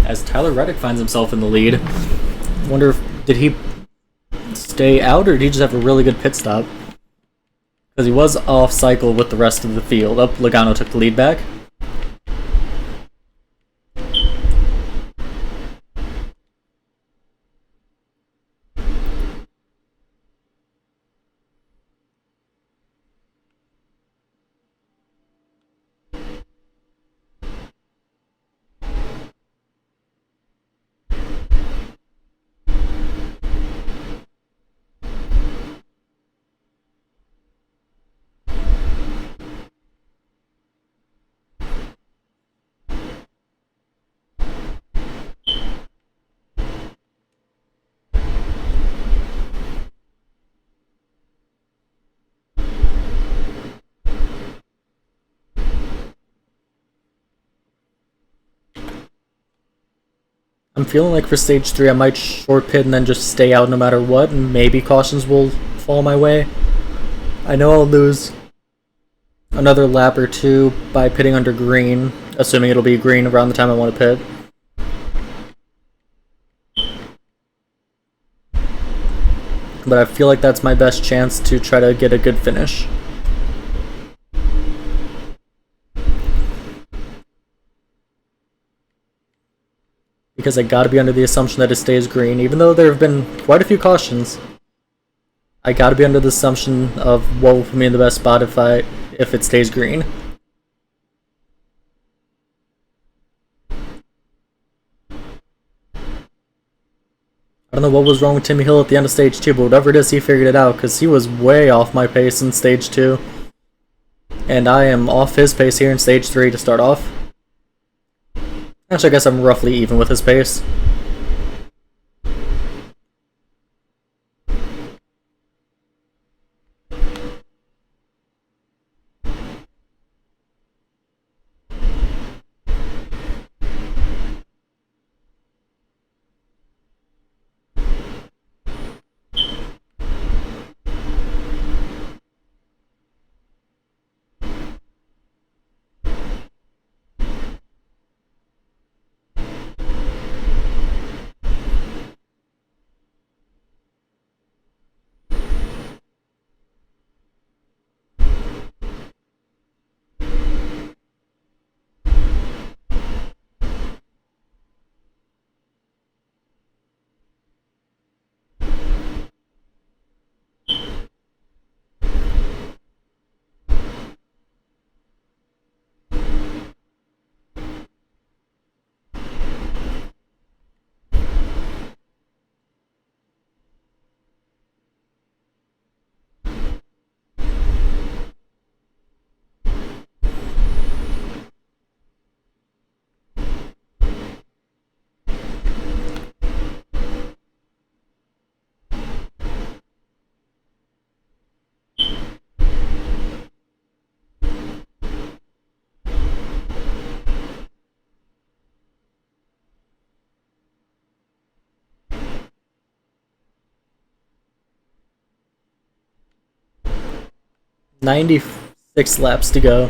As Tyler Reddick finds himself in the lead. Wonder if did he stay out or did he just have a really good pit stop? Because he was off cycle with the rest of the field. Logano took the lead back. I'm feeling like for stage 3 I might short pit and then just stay out no matter what, and maybe cautions will fall my way. I know I'll lose another lap or two by pitting under green, assuming it'll be green around the time I want to pit. But I feel like that's my best chance to try to get a good finish. Because I gotta be under the assumption that it stays green, even though there have been quite a few cautions. I gotta be under the assumption of what will put me in the best spot if it stays green. I don't know what was wrong with Timmy Hill at the end of stage 2, but whatever it is, he figured it out, because he was way off my pace in stage 2. And I am off his pace here in stage 3 to start off. Actually, I guess I'm roughly even with his pace. "96 laps to go.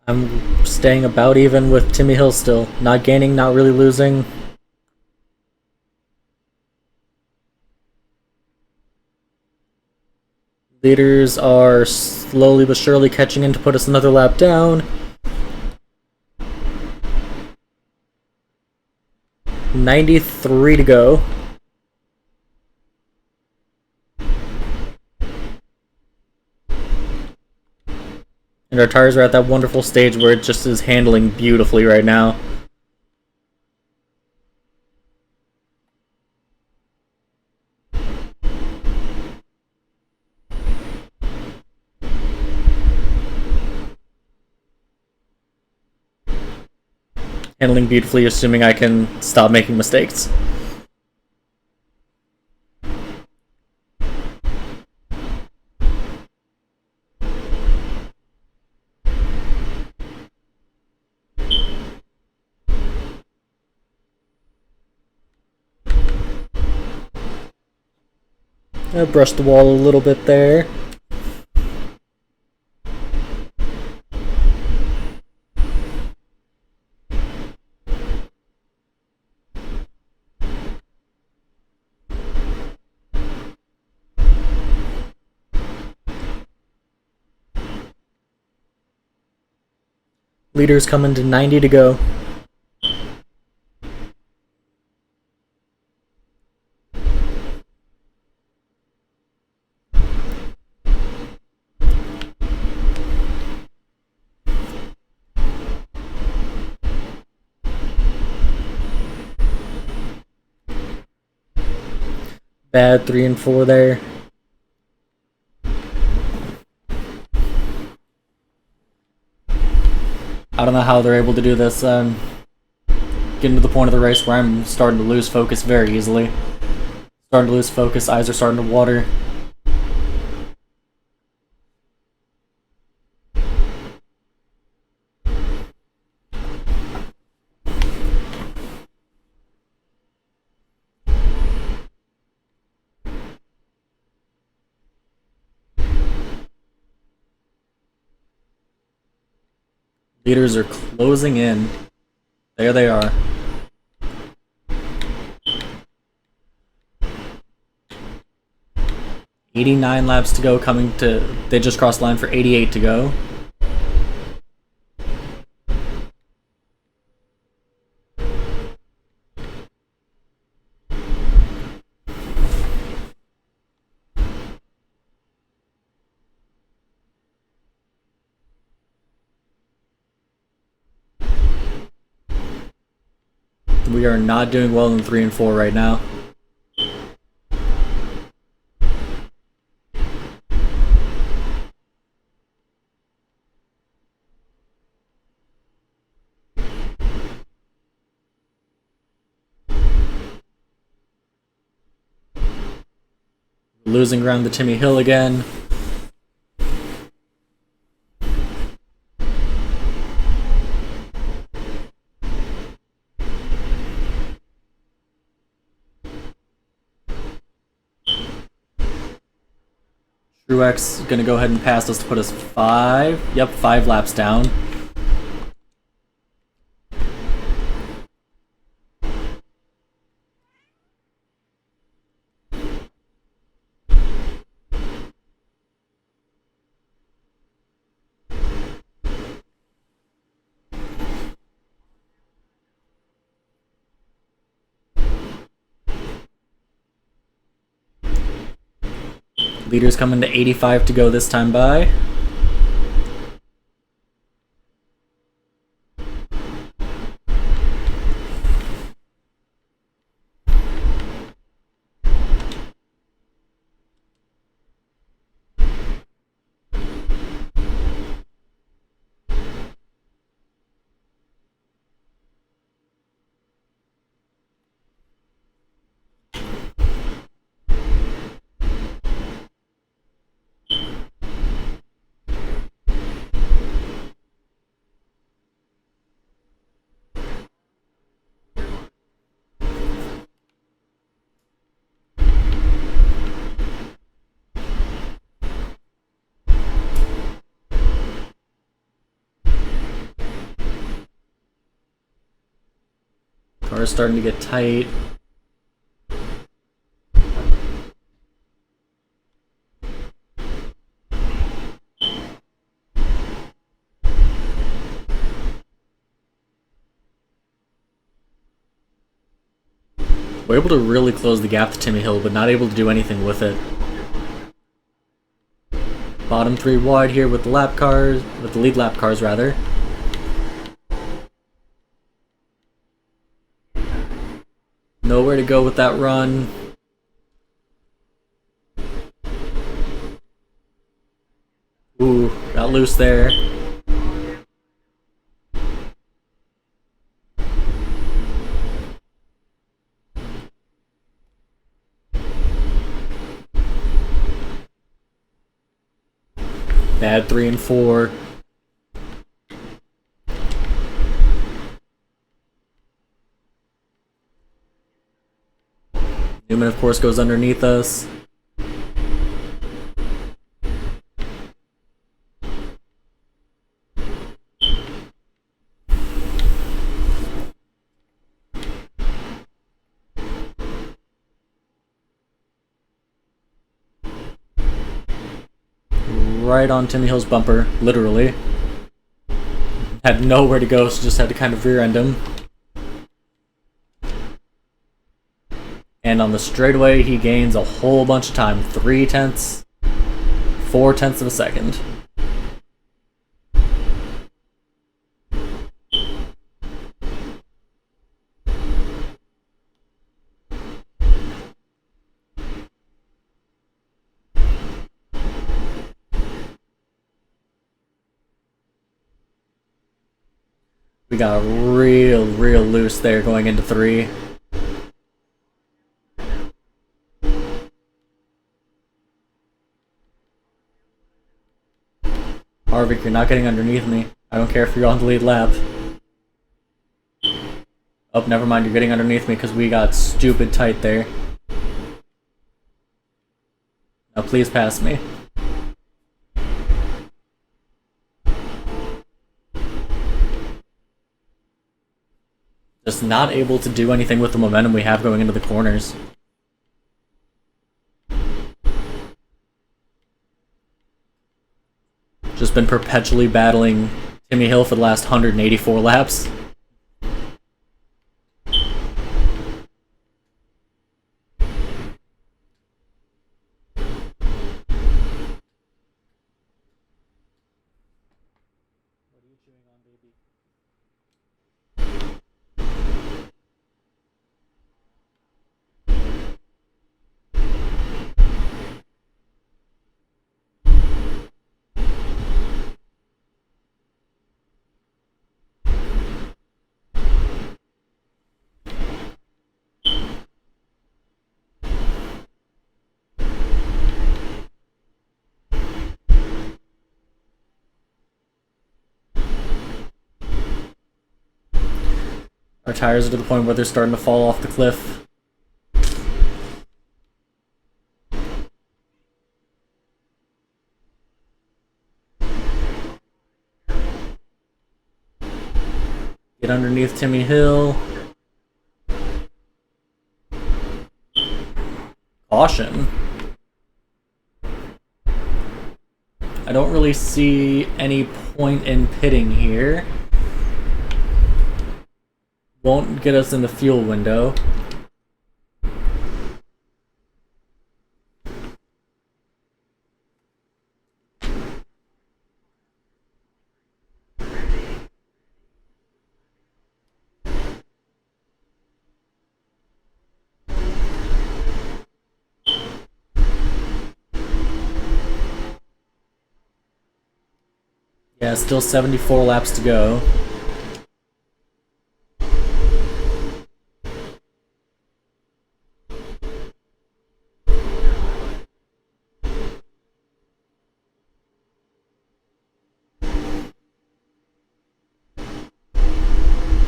I'm staying about even with Timmy Hill still. Not gaining, not really losing. Leaders are slowly but surely catching in to put us another lap down. 93 to go. And our tires are at that wonderful stage where it just is handling beautifully right now. Handling beautifully, assuming I can stop making mistakes. I brushed the wall a little bit there. Leaders coming to 90 to go. Bad 3 and 4 there. I don't know how they're able to do this. Getting to the point of the race where I'm starting to lose focus very easily. Starting to lose focus, eyes are starting to water. Leaders are closing in. There they are. $89 laps to go, coming to... They just crossed the line for 88 to go. We are not doing well in 3 and 4 right now. Losing ground to Timmy Hill again. Truex gonna go ahead and pass us to put us 5 laps down. Leaders coming to 85 to go this time by. Car's starting to get tight. We're able to really close the gap to Timmy Hill, but not able to do anything with it. Bottom 3 wide here with the lap cars, with the lead lap cars rather. Nowhere to go with that run. Ooh, got loose there. Bad 3 and 4. Newman, of course, goes underneath us. right on Timmy Hill's bumper, literally. Had nowhere to go, so just had to kind of rear end him. And on the straightaway, he gains a whole bunch of time. 0.3, 0.4 of a second. We got real loose there going into 3. Harvick, you're not getting underneath me. I don't care if you're on the lead lap. Oh, never mind, you're getting underneath me because we got stupid tight there. Now please pass me. Just not able to do anything with the momentum we have going into the corners. Just been perpetually battling Timmy Hill for the last 184 laps. Our tires are to the point where they're starting to fall off the cliff. Get underneath Timmy Hill. Caution. I don't really see any point in pitting here. Won't get us in the fuel window. Yeah, still 74 laps to go.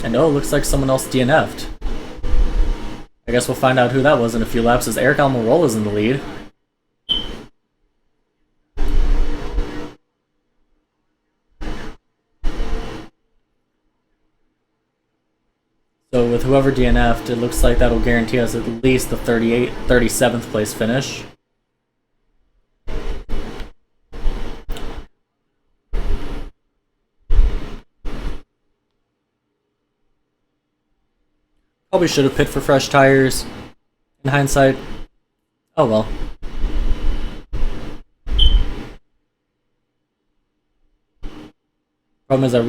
And oh, looks like someone else DNF'd. I guess we'll find out who that was in a few laps, as Eric Almirola's in the lead. So with whoever DNF'd, it looks like that'll guarantee us at least the 37th place finish. Probably should have pit for fresh tires. In hindsight, oh well. Problem is that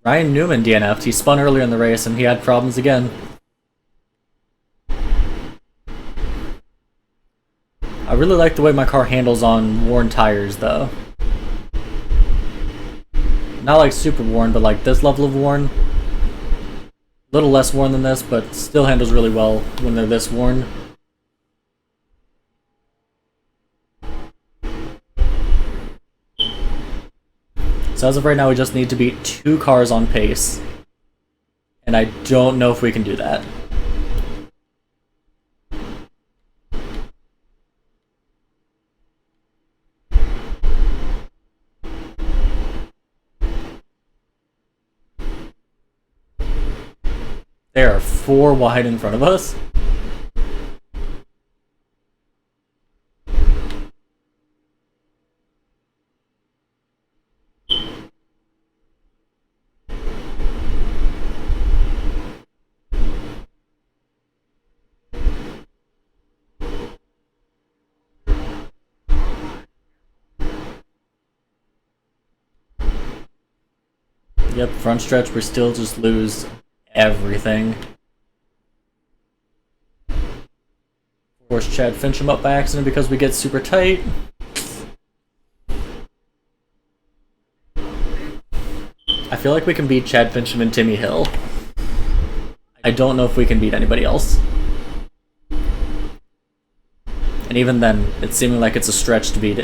Ryan Newman DNF'd. He spun earlier in the race and he had problems again. I really like the way my car handles on worn tires though. Not like super worn, but like this level of worn. A little less worn than this, but still handles really well when they're this worn. So as of right now, we just need to beat 2 cars on pace. And I don't know if we can do that. They are 4 wide in front of us. Yep, front stretch, we still just lose everything. Force Chad Fincham up by accident because we get super tight. I feel like we can beat Chad Fincham and Timmy Hill. I don't know if we can beat anybody else. And even then, it's seeming like it's a stretch to beat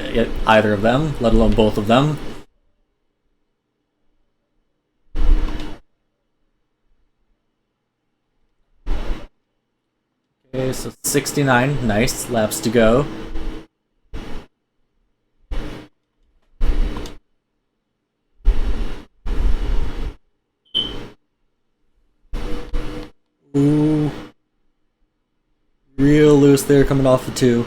either of them, let alone both of them. Okay, so 69, nice, laps to go. Ooh. Real loose there coming off the 2.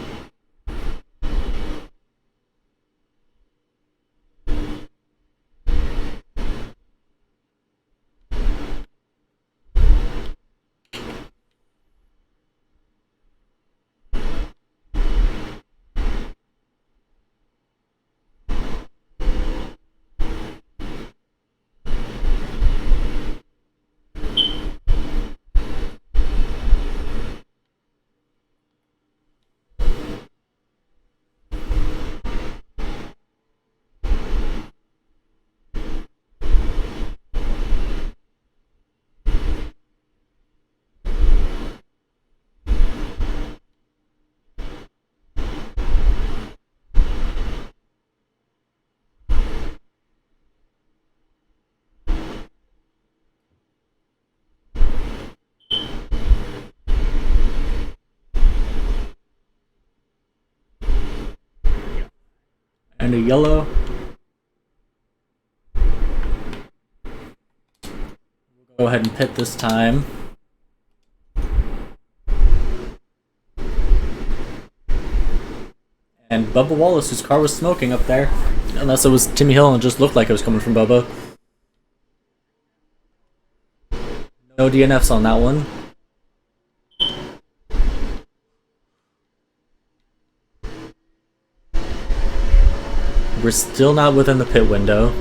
And a yellow. We'll go ahead and pit this time. And Bubba Wallace, whose car was smoking up there. Unless it was Timmy Hill and it just looked like it was coming from Bubba. No DNFs on that one. We're still not within the pit window.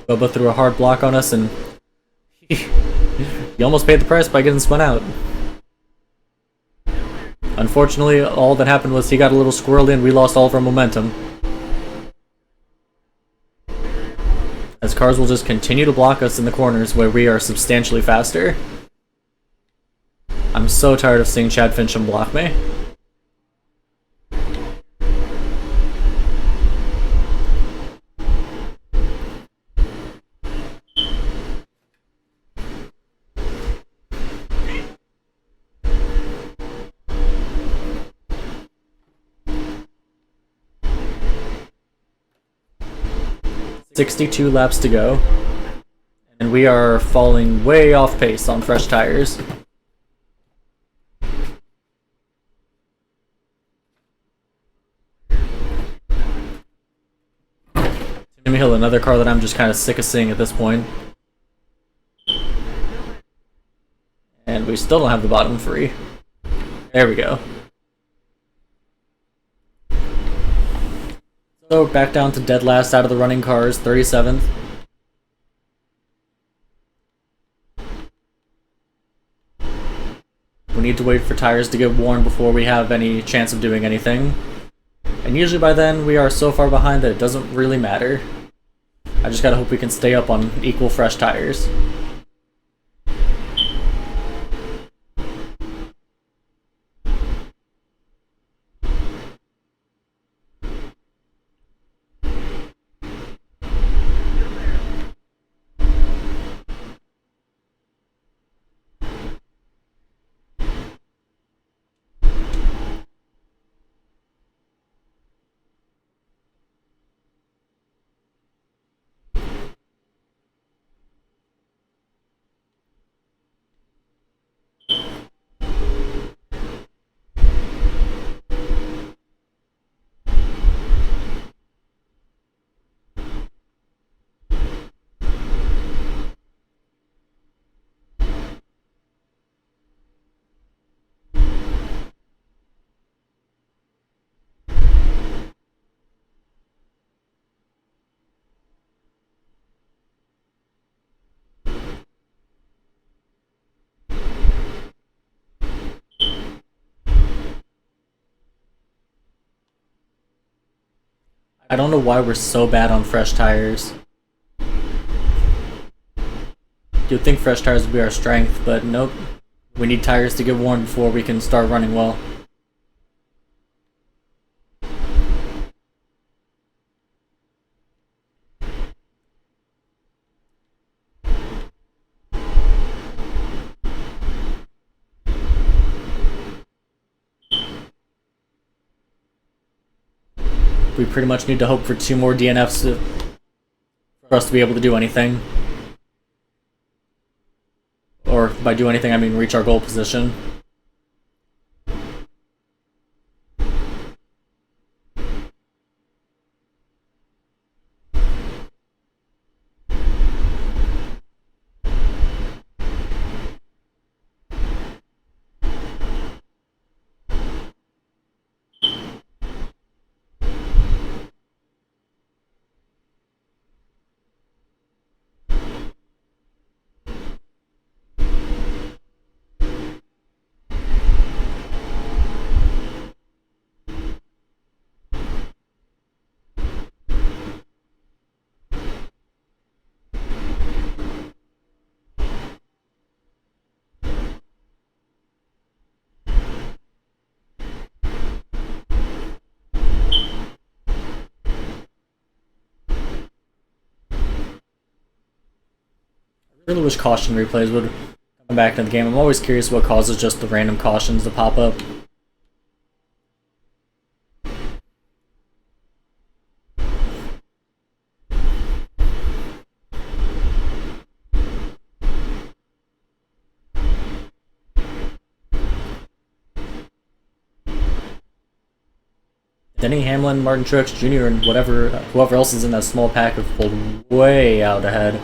Bubba threw a hard block on us and he almost paid the price by getting spun out. Unfortunately, all that happened was he got a little squirreled in, we lost all of our momentum. As cars will just continue to block us in the corners where we are substantially faster. I'm so tired of seeing Chad Fincham block me. "62 laps to go, and we are falling way off pace on fresh tires." Timmy Hill, another car that I'm just kind of sick of seeing at this point. And we still don't have the bottom 3. There we go. So back down to dead last out of the running cars, 37th. We need to wait for tires to get worn before we have any chance of doing anything. And usually by then we are so far behind that it doesn't really matter. I just gotta hope we can stay up on equal fresh tires. I don't know why we're so bad on fresh tires. You'd think fresh tires would be our strength, but nope. We need tires to get worn before we can start running well. We pretty much need to hope for 2 more DNFs for us to be able to do anything. Or by do anything, I mean reach our goal position. I really wish caution replays would come back into the game. I'm always curious what causes just the random cautions to pop up. Denny Hamlin, Martin Truex Jr., and whoever else is in that small pack have pulled way out ahead.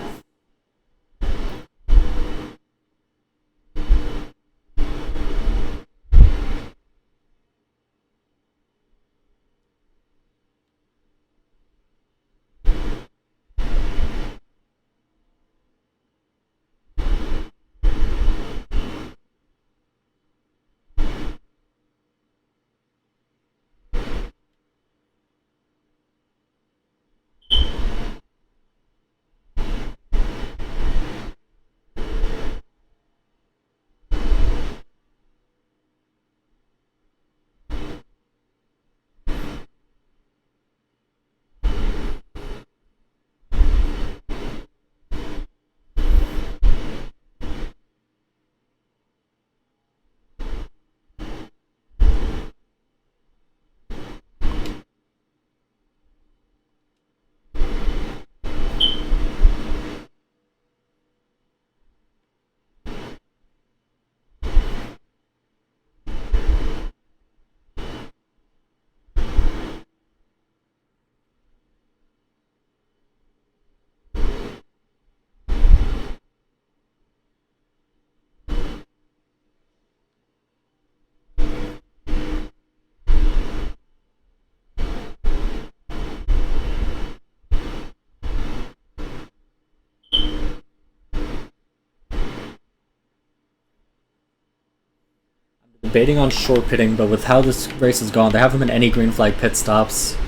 Debating on short pitting, but with how this race has gone, there haven't been any green flag pit stops.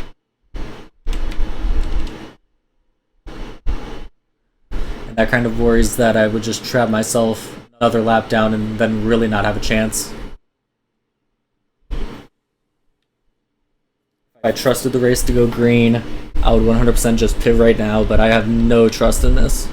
And that kind of worries that I would just trap myself another lap down and then really not have a chance. If I trusted the race to go green, I would 100% just pit right now, but I have no trust in this.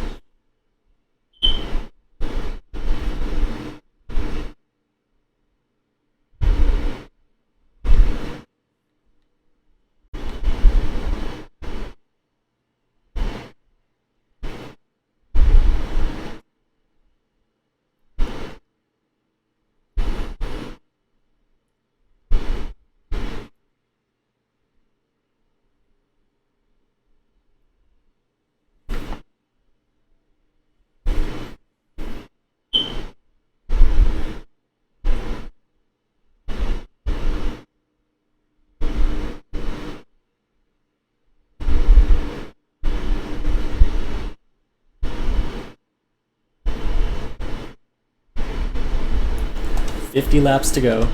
$50 laps to go.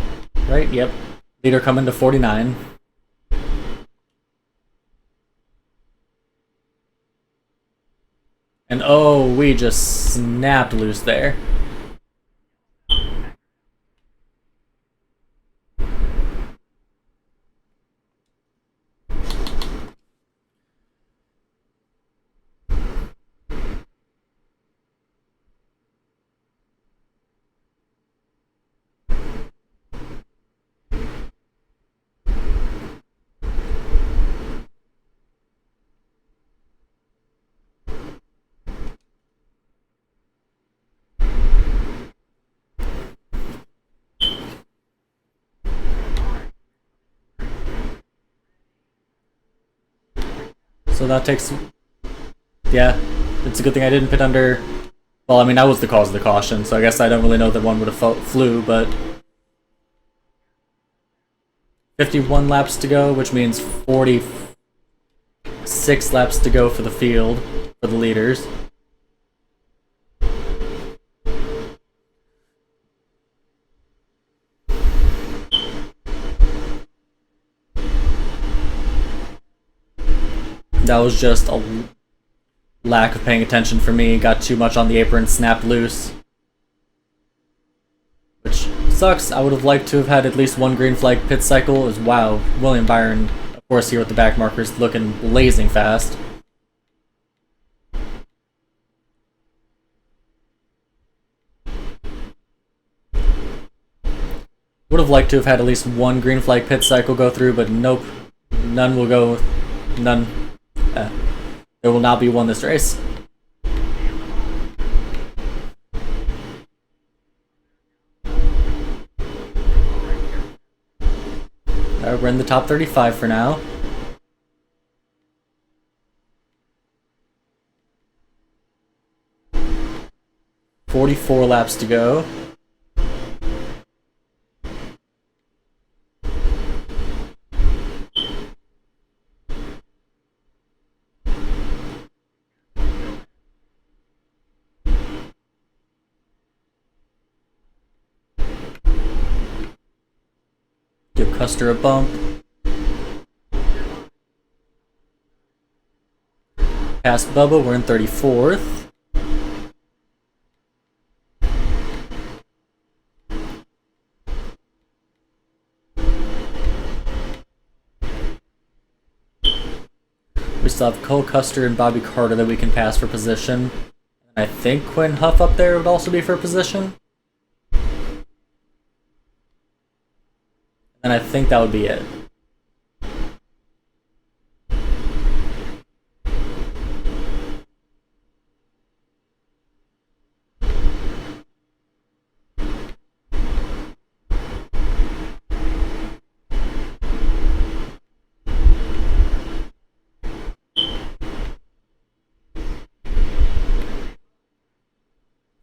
Right? Yep. Leader coming to 49. oh, we just snapped loose there. So that takes... Yeah, it's a good thing I didn't pit under... Well, I mean, that was the cause of the caution, so I guess I don't really know that one would have flew, but... 51 laps to go, which means 46 laps to go for the field, for the leaders. That was just a lack of paying attention for me. Got too much on the apron, snapped loose. Which sucks. I would have liked to have had at least one green flag pit cycle. As wow, William Byron, of course, here with the back markers, looking blazing fast. Would have liked to have had at least one green flag pit cycle go through, but nope. None will go... None. There will not be one this race. Alright, we're in the top 35 for now. $44 laps to go. Give Custer a bump. Past Bubba, we're in 34th. We still have Cole Custer and Bobby Carter that we can pass for position. I think Quinn Huff up there would also be for position. And I think that would be it.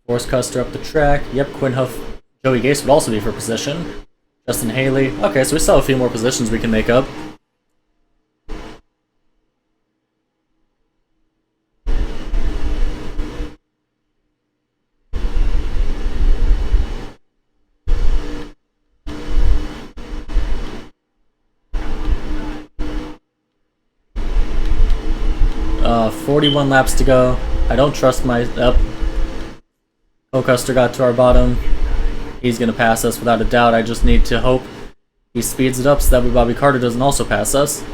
Force Custer up the track. Yep, Quinn Huff, Joey Gase would also be for position. Justin Haley. Okay, so we still have a few more positions we can make up. Uh, 41 laps to go. I don't trust my... Cole Custer got to our bottom. He's going to pass us without a doubt. I just need to hope he speeds it up so that way Bobby Carter doesn't also pass us.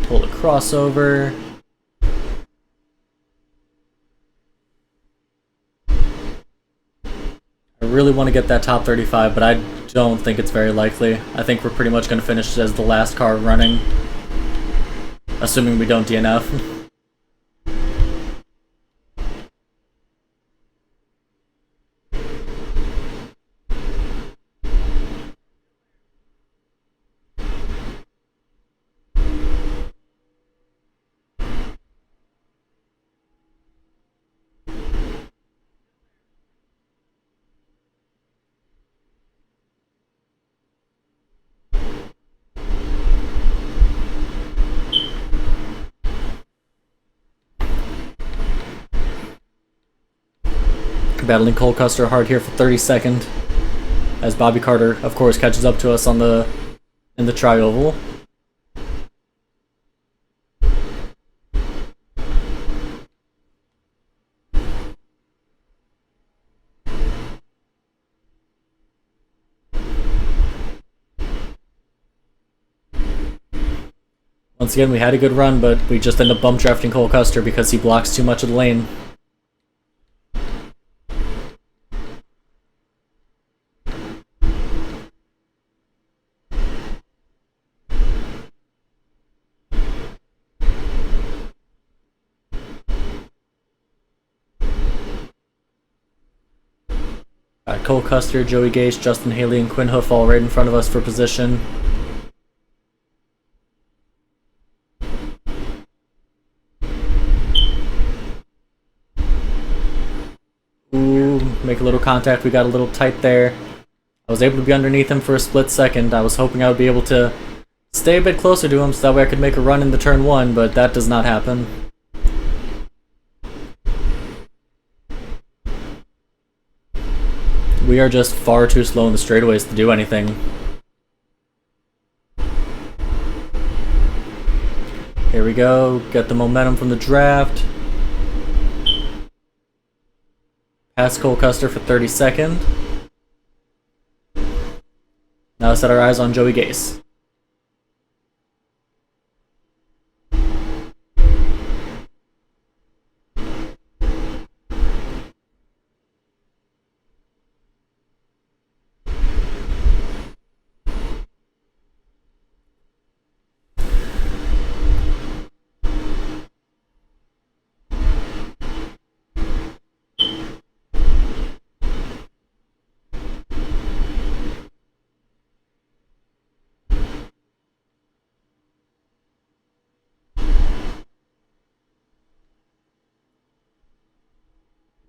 Pull the crossover. I really want to get that top 35, but I don't think it's very likely. I think we're pretty much going to finish as the last car running. Assuming we don't DNF. Battling Cole Custer hard here for 32nd, as Bobby Carter, of course, catches up to us on in the tri-oval. Once again, we had a good run, but we just end up bump drafting Cole Custer because he blocks too much of the lane. Cole Custer, Joey Gase, Justin Haley, and Quinn Hoof all right in front of us for position. Ooh, make a little contact. We got a little tight there. I was able to be underneath him for a split second. I was hoping I would be able to stay a bit closer to him so that way I could make a run into turn 1, but that does not happen. We are just far too slow in the straightaways to do anything. Here we go, get the momentum from the draft. Pass Cole Custer for 32nd. Now let's set our eyes on Joey Gase.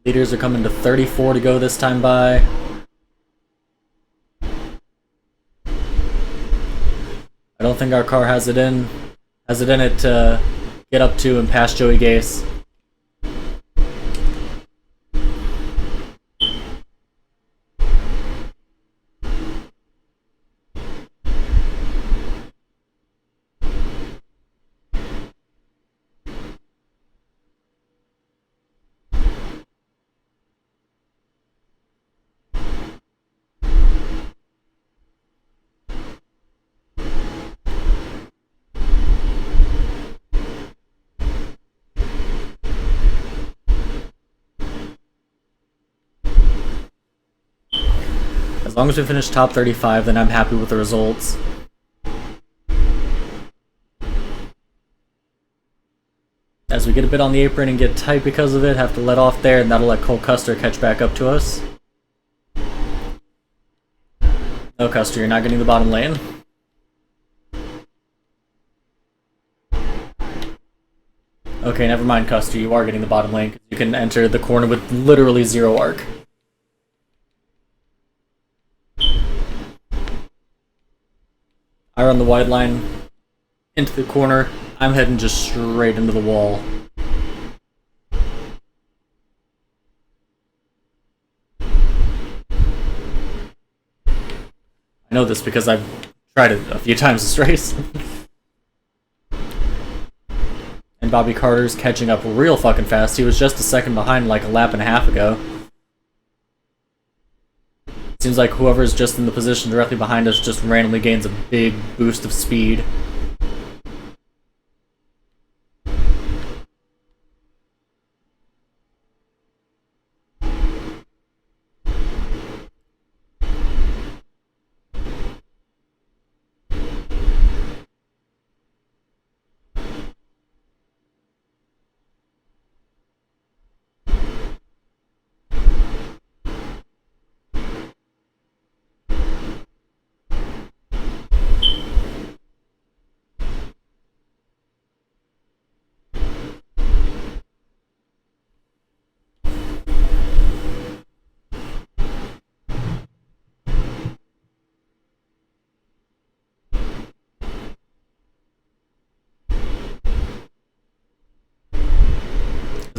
Leaders are coming to 34 to go this time by. I don't think our car has it in it to get up to and pass Joey Gase. As long as we finish top 35, then I'm happy with the results. As we get a bit on the apron and get tight because of it, have to let off there, and that'll let Cole Custer catch back up to us. No, Custer, you're not getting the bottom lane. Okay, never mind, Custer, you are getting the bottom lane, because you can enter the corner with literally 0 arc. I run the wide line into the corner. I'm heading just straight into the wall. I know this because I've tried it a few times this race. And Bobby Carter's catching up real fucking fast. He was just a second behind like a lap and a half ago. Seems like whoever's just in the position directly behind us just randomly gains a big boost of speed.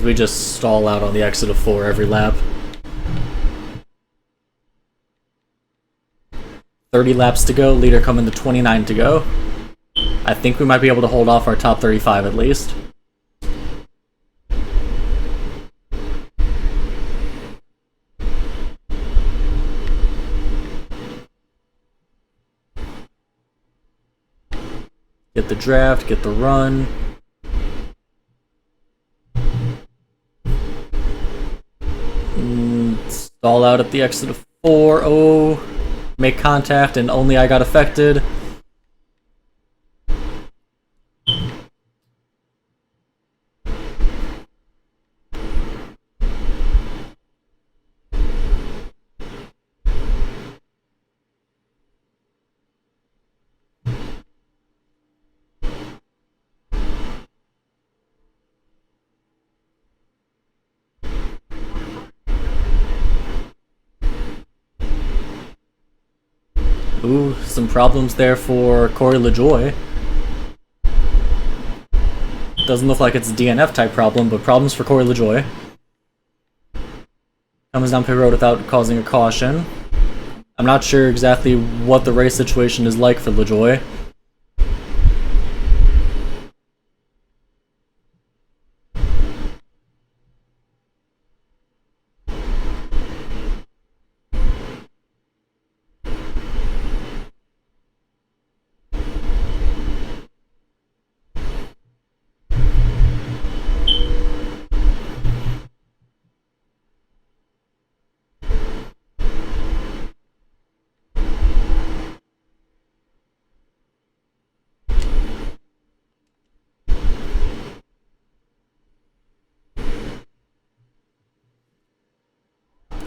We just stall out on the exit of 4 every lap. 30 laps to go, leader coming to 29 to go. I think we might be able to hold off our top 35 at least. Get the draft, get the run. Stall out at the exit of 4. Oh, make contact, and only I got affected. Ooh, some problems there for Corey LaJoy. Doesn't look like it's a DNF type problem, but problems for Corey LaJoy. Comes down pit road without causing a caution. I'm not sure exactly what the race situation is like for LaJoy.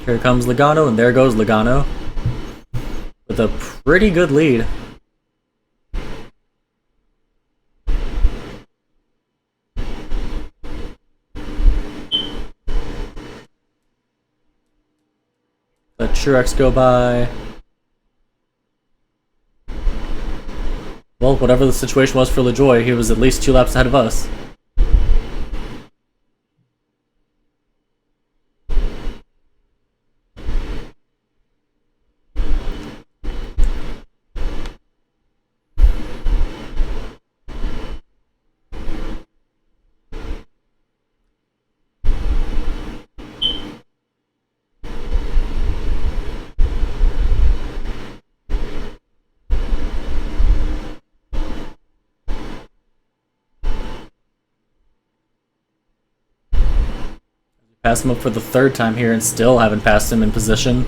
Here comes Logano, and there goes Logano. With a pretty good lead. Let Truex go by. Well, whatever the situation was for LaJoy, he was at least 2 laps ahead of us. Pass him up for the 3rd time here and still haven't passed him in position.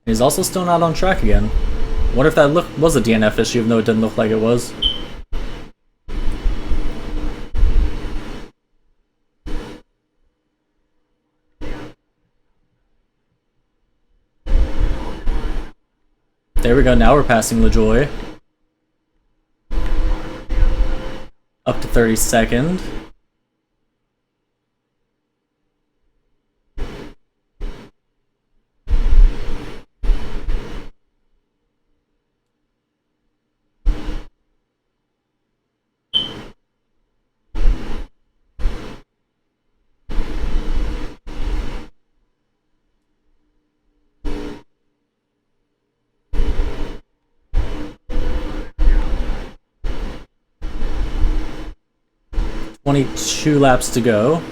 He's also still not on track again. Wonder if that was a DNF issue, even though it didn't look like it was. There we go, now we're passing LaJoy. Up to 32nd. .22 laps to go.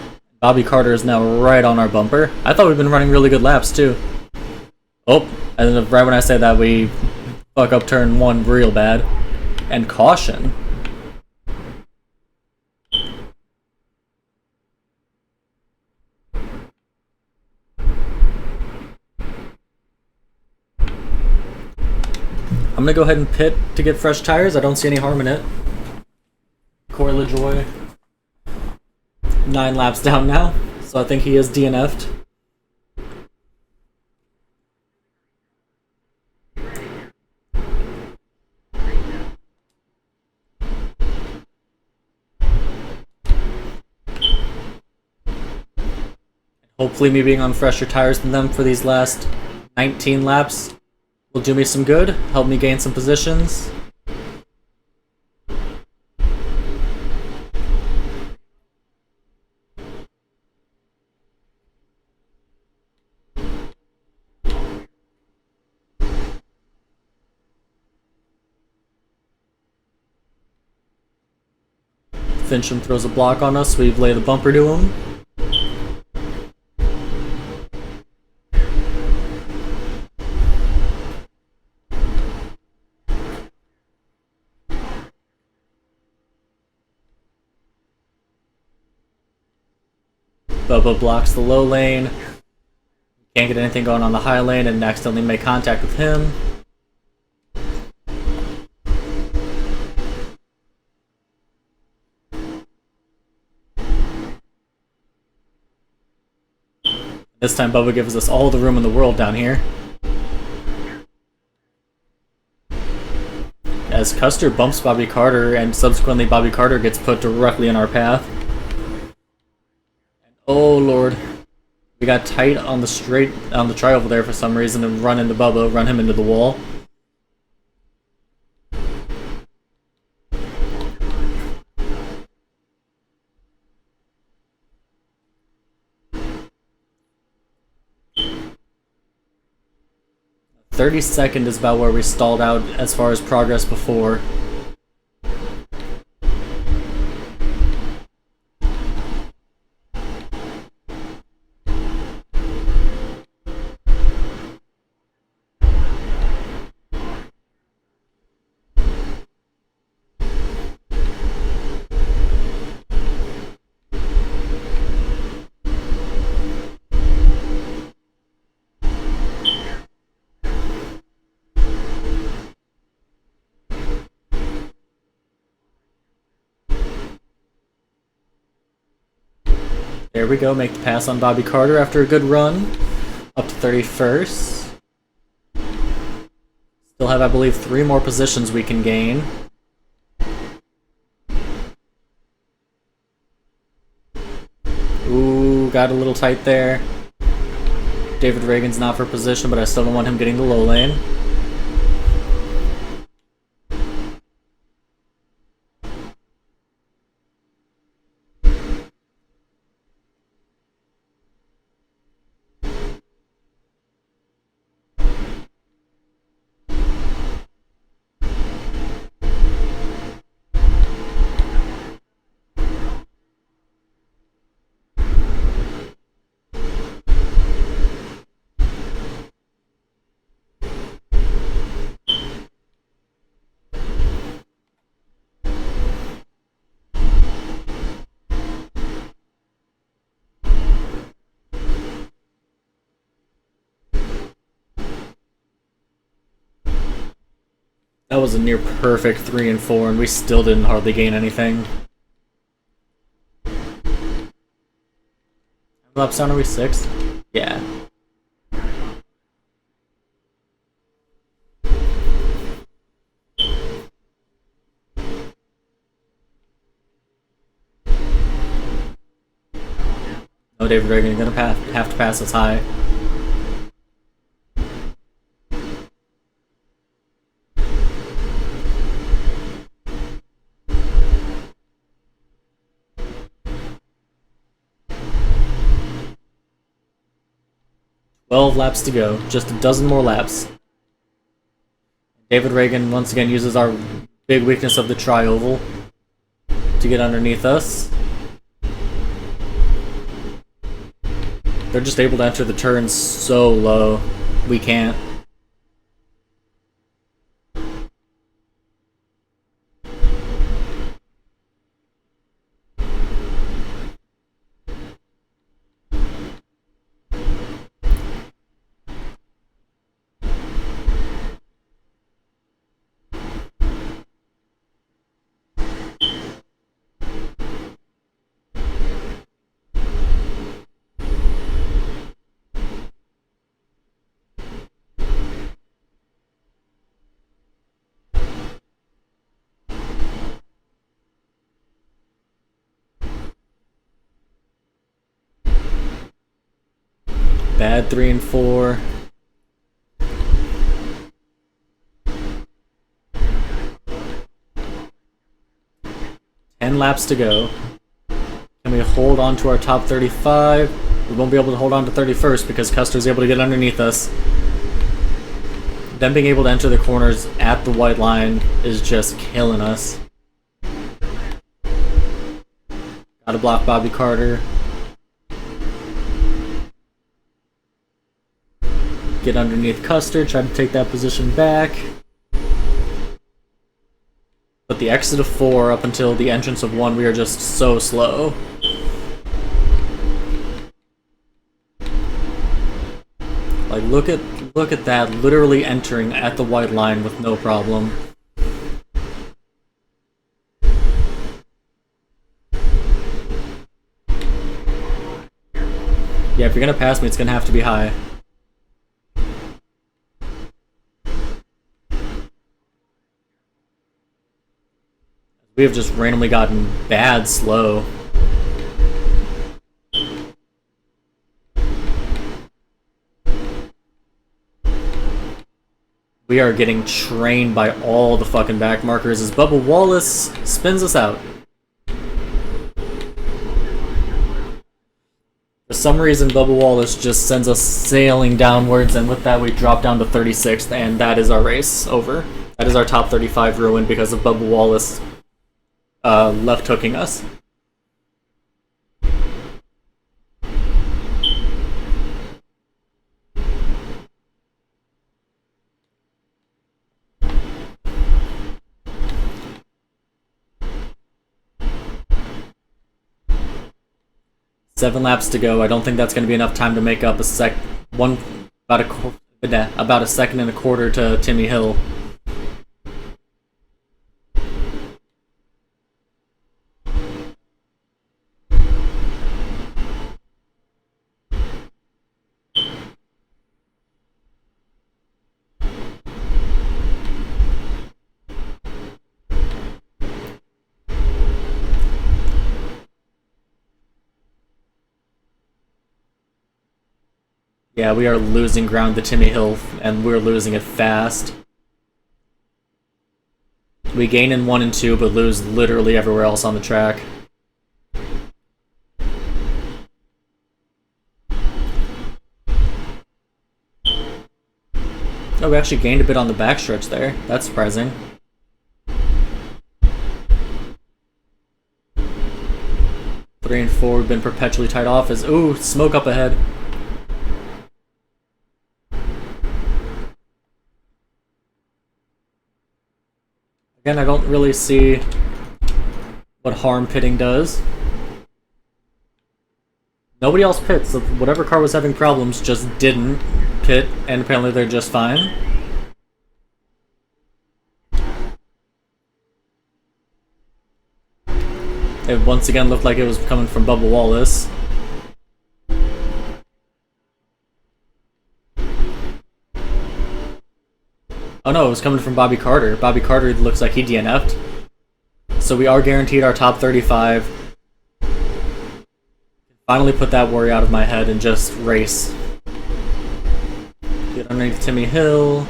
Bobby Carter is now right on our bumper. I thought we'd been running really good laps too. Oh, and then right when I say that, we fuck up turn 1 real bad. And caution. I'm gonna go ahead and pit to get fresh tires. I don't see any harm in it. Corey LaJoy, 9 laps down now, so I think he is DNF'd. Hopefully me being on fresher tires than them for these last 19 laps will do me some good, help me gain some positions. Fincham throws a block on us, we lay the bumper to him. Bubba blocks the low lane. Can't get anything going on the high lane and accidentally make contact with him. This time Bubba gives us all the room in the world down here. As Custer bumps Bobby Carter and subsequently Bobby Carter gets put directly in our path. And oh lord. We got tight on the try over there for some reason and run into Bubba, run him into the wall. .30 is about where we stalled out as far as progress before. There we go, make the pass on Bobby Carter after a good run. Up to 31st. Still have, I believe, 3 more positions we can gain. Ooh, got a little tight there. David Reagan's not for position, but I still don't want him getting the low lane. That was a near perfect 3 and 4, and we still didn't hardly gain anything. How many laps down are we? 6? Yeah. No, David Reagan, you're gonna have to pass us high. $12 laps to go, just a dozen more laps. David Reagan once again uses our big weakness of the tri-oval to get underneath us. They're just able to enter the turns so low. We can't. Bad 3 and 4. Laps to go. Can we hold on to our top 35? We won't be able to hold on to 31st because Custer's able to get underneath us. Them being able to enter the corners at the white line is just killing us. Gotta block Bobby Carter. Get underneath Custer, try to take that position back. But the exit of 4 up until the entrance of 1, we are just so slow. Like, look at that, literally entering at the white line with no problem. Yeah, if you're gonna pass me, it's gonna have to be high. We have just randomly gotten bad slow. We are getting trained by all the fucking back markers as Bubba Wallace spins us out. For some reason, Bubba Wallace just sends us sailing downwards, and with that we drop down to 36th, and that is our race over. That is our top 35 ruined because of Bubba Wallace left hooking us. Seven laps to go. I don't think that's going to be enough time to make up about a second and a quarter to Timmy Hill. Yeah, we are losing ground to Timmy Hill, and we're losing it fast. We gain in 1 and 2, but lose literally everywhere else on the track. Oh, we actually gained a bit on the backstretch there. That's surprising. Three and 4 have been perpetually tied off as... Ooh, smoke up ahead. Again, I don't really see what harm pitting does. Nobody else pits, so whatever car was having problems just didn't pit, and apparently they're just fine. It once again looked like it was coming from Bubba Wallace. Oh no, it was coming from Bobby Carter. Bobby Carter looks like he DNF'd. So we are guaranteed our top 35. Finally put that worry out of my head and just race. Get underneath Timmy Hill.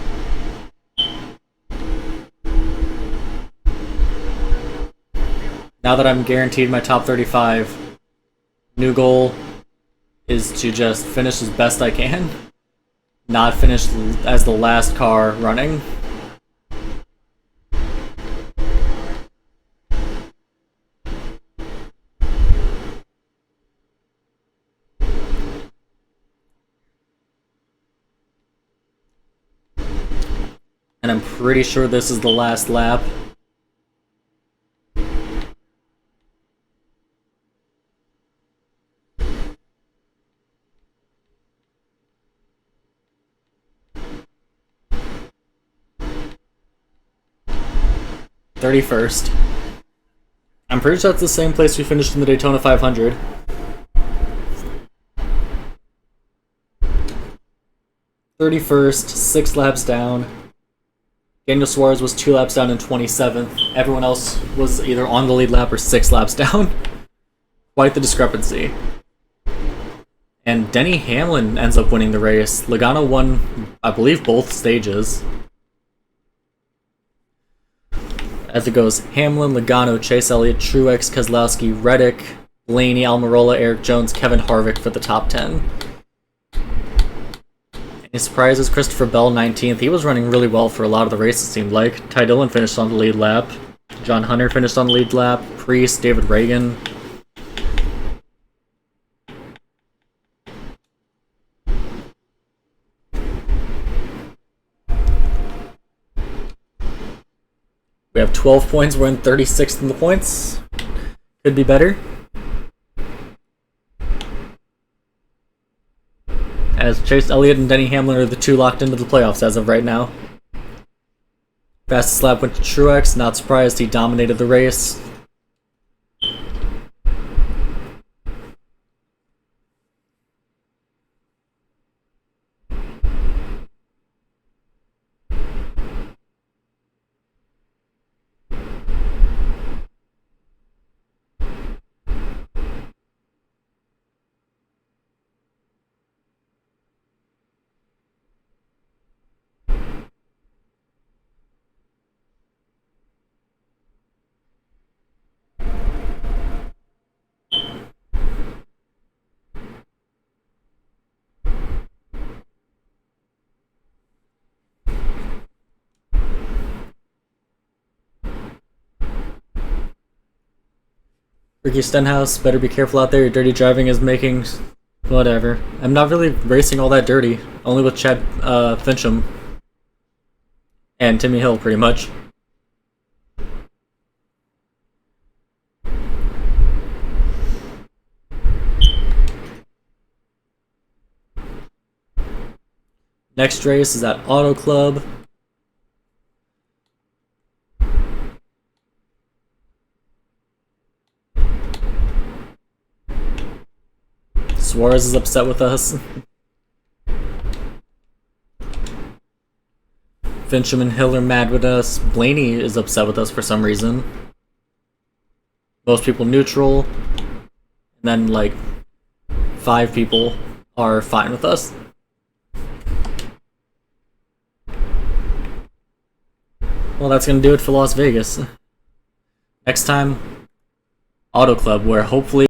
Now that I'm guaranteed my top 35, new goal is to just finish as best I can. Not finish as the last car running. And I'm pretty sure this is the last lap. .31st. I'm pretty sure that's the same place we finished in the Daytona 500. .31st, 6 laps down. Daniel Suarez was 2 laps down in 27th. Everyone else was either on the lead lap or 6 laps down. Quite the discrepancy. And Denny Hamlin ends up winning the race. Logano won, I believe, both stages. As it goes, Hamlin, Logano, Chase Elliott, Truex, Keselowski, Reddick, Blaney, Almirola, Eric Jones, Kevin Harvick for the top 10. Any surprises? Christopher Bell, 19th. He was running really well for a lot of the race, it seemed like. Ty Dillon finished on the lead lap. John Hunter finished on the lead lap. Priest, David Reagan. We have 12 points. We're in 36th in the points. Could be better. as Chase Elliott and Denny Hamlin are the two locked into the playoffs as of right now. Fastest lap went to Truex, not surprised, he dominated the race. Ricky Stenhouse, better be careful out there. Your dirty driving is making whatever. I'm not really racing all that dirty. Only with Chad Fincham and Timmy Hill, pretty much. Next race is at Auto Club. Suarez is upset with us. Fincham and Hill are mad with us. Blaney is upset with us for some reason. Most people neutral. And then, like, 5 people are fine with us. Well, that's gonna do it for Las Vegas. Next time, Auto Club, where hopefully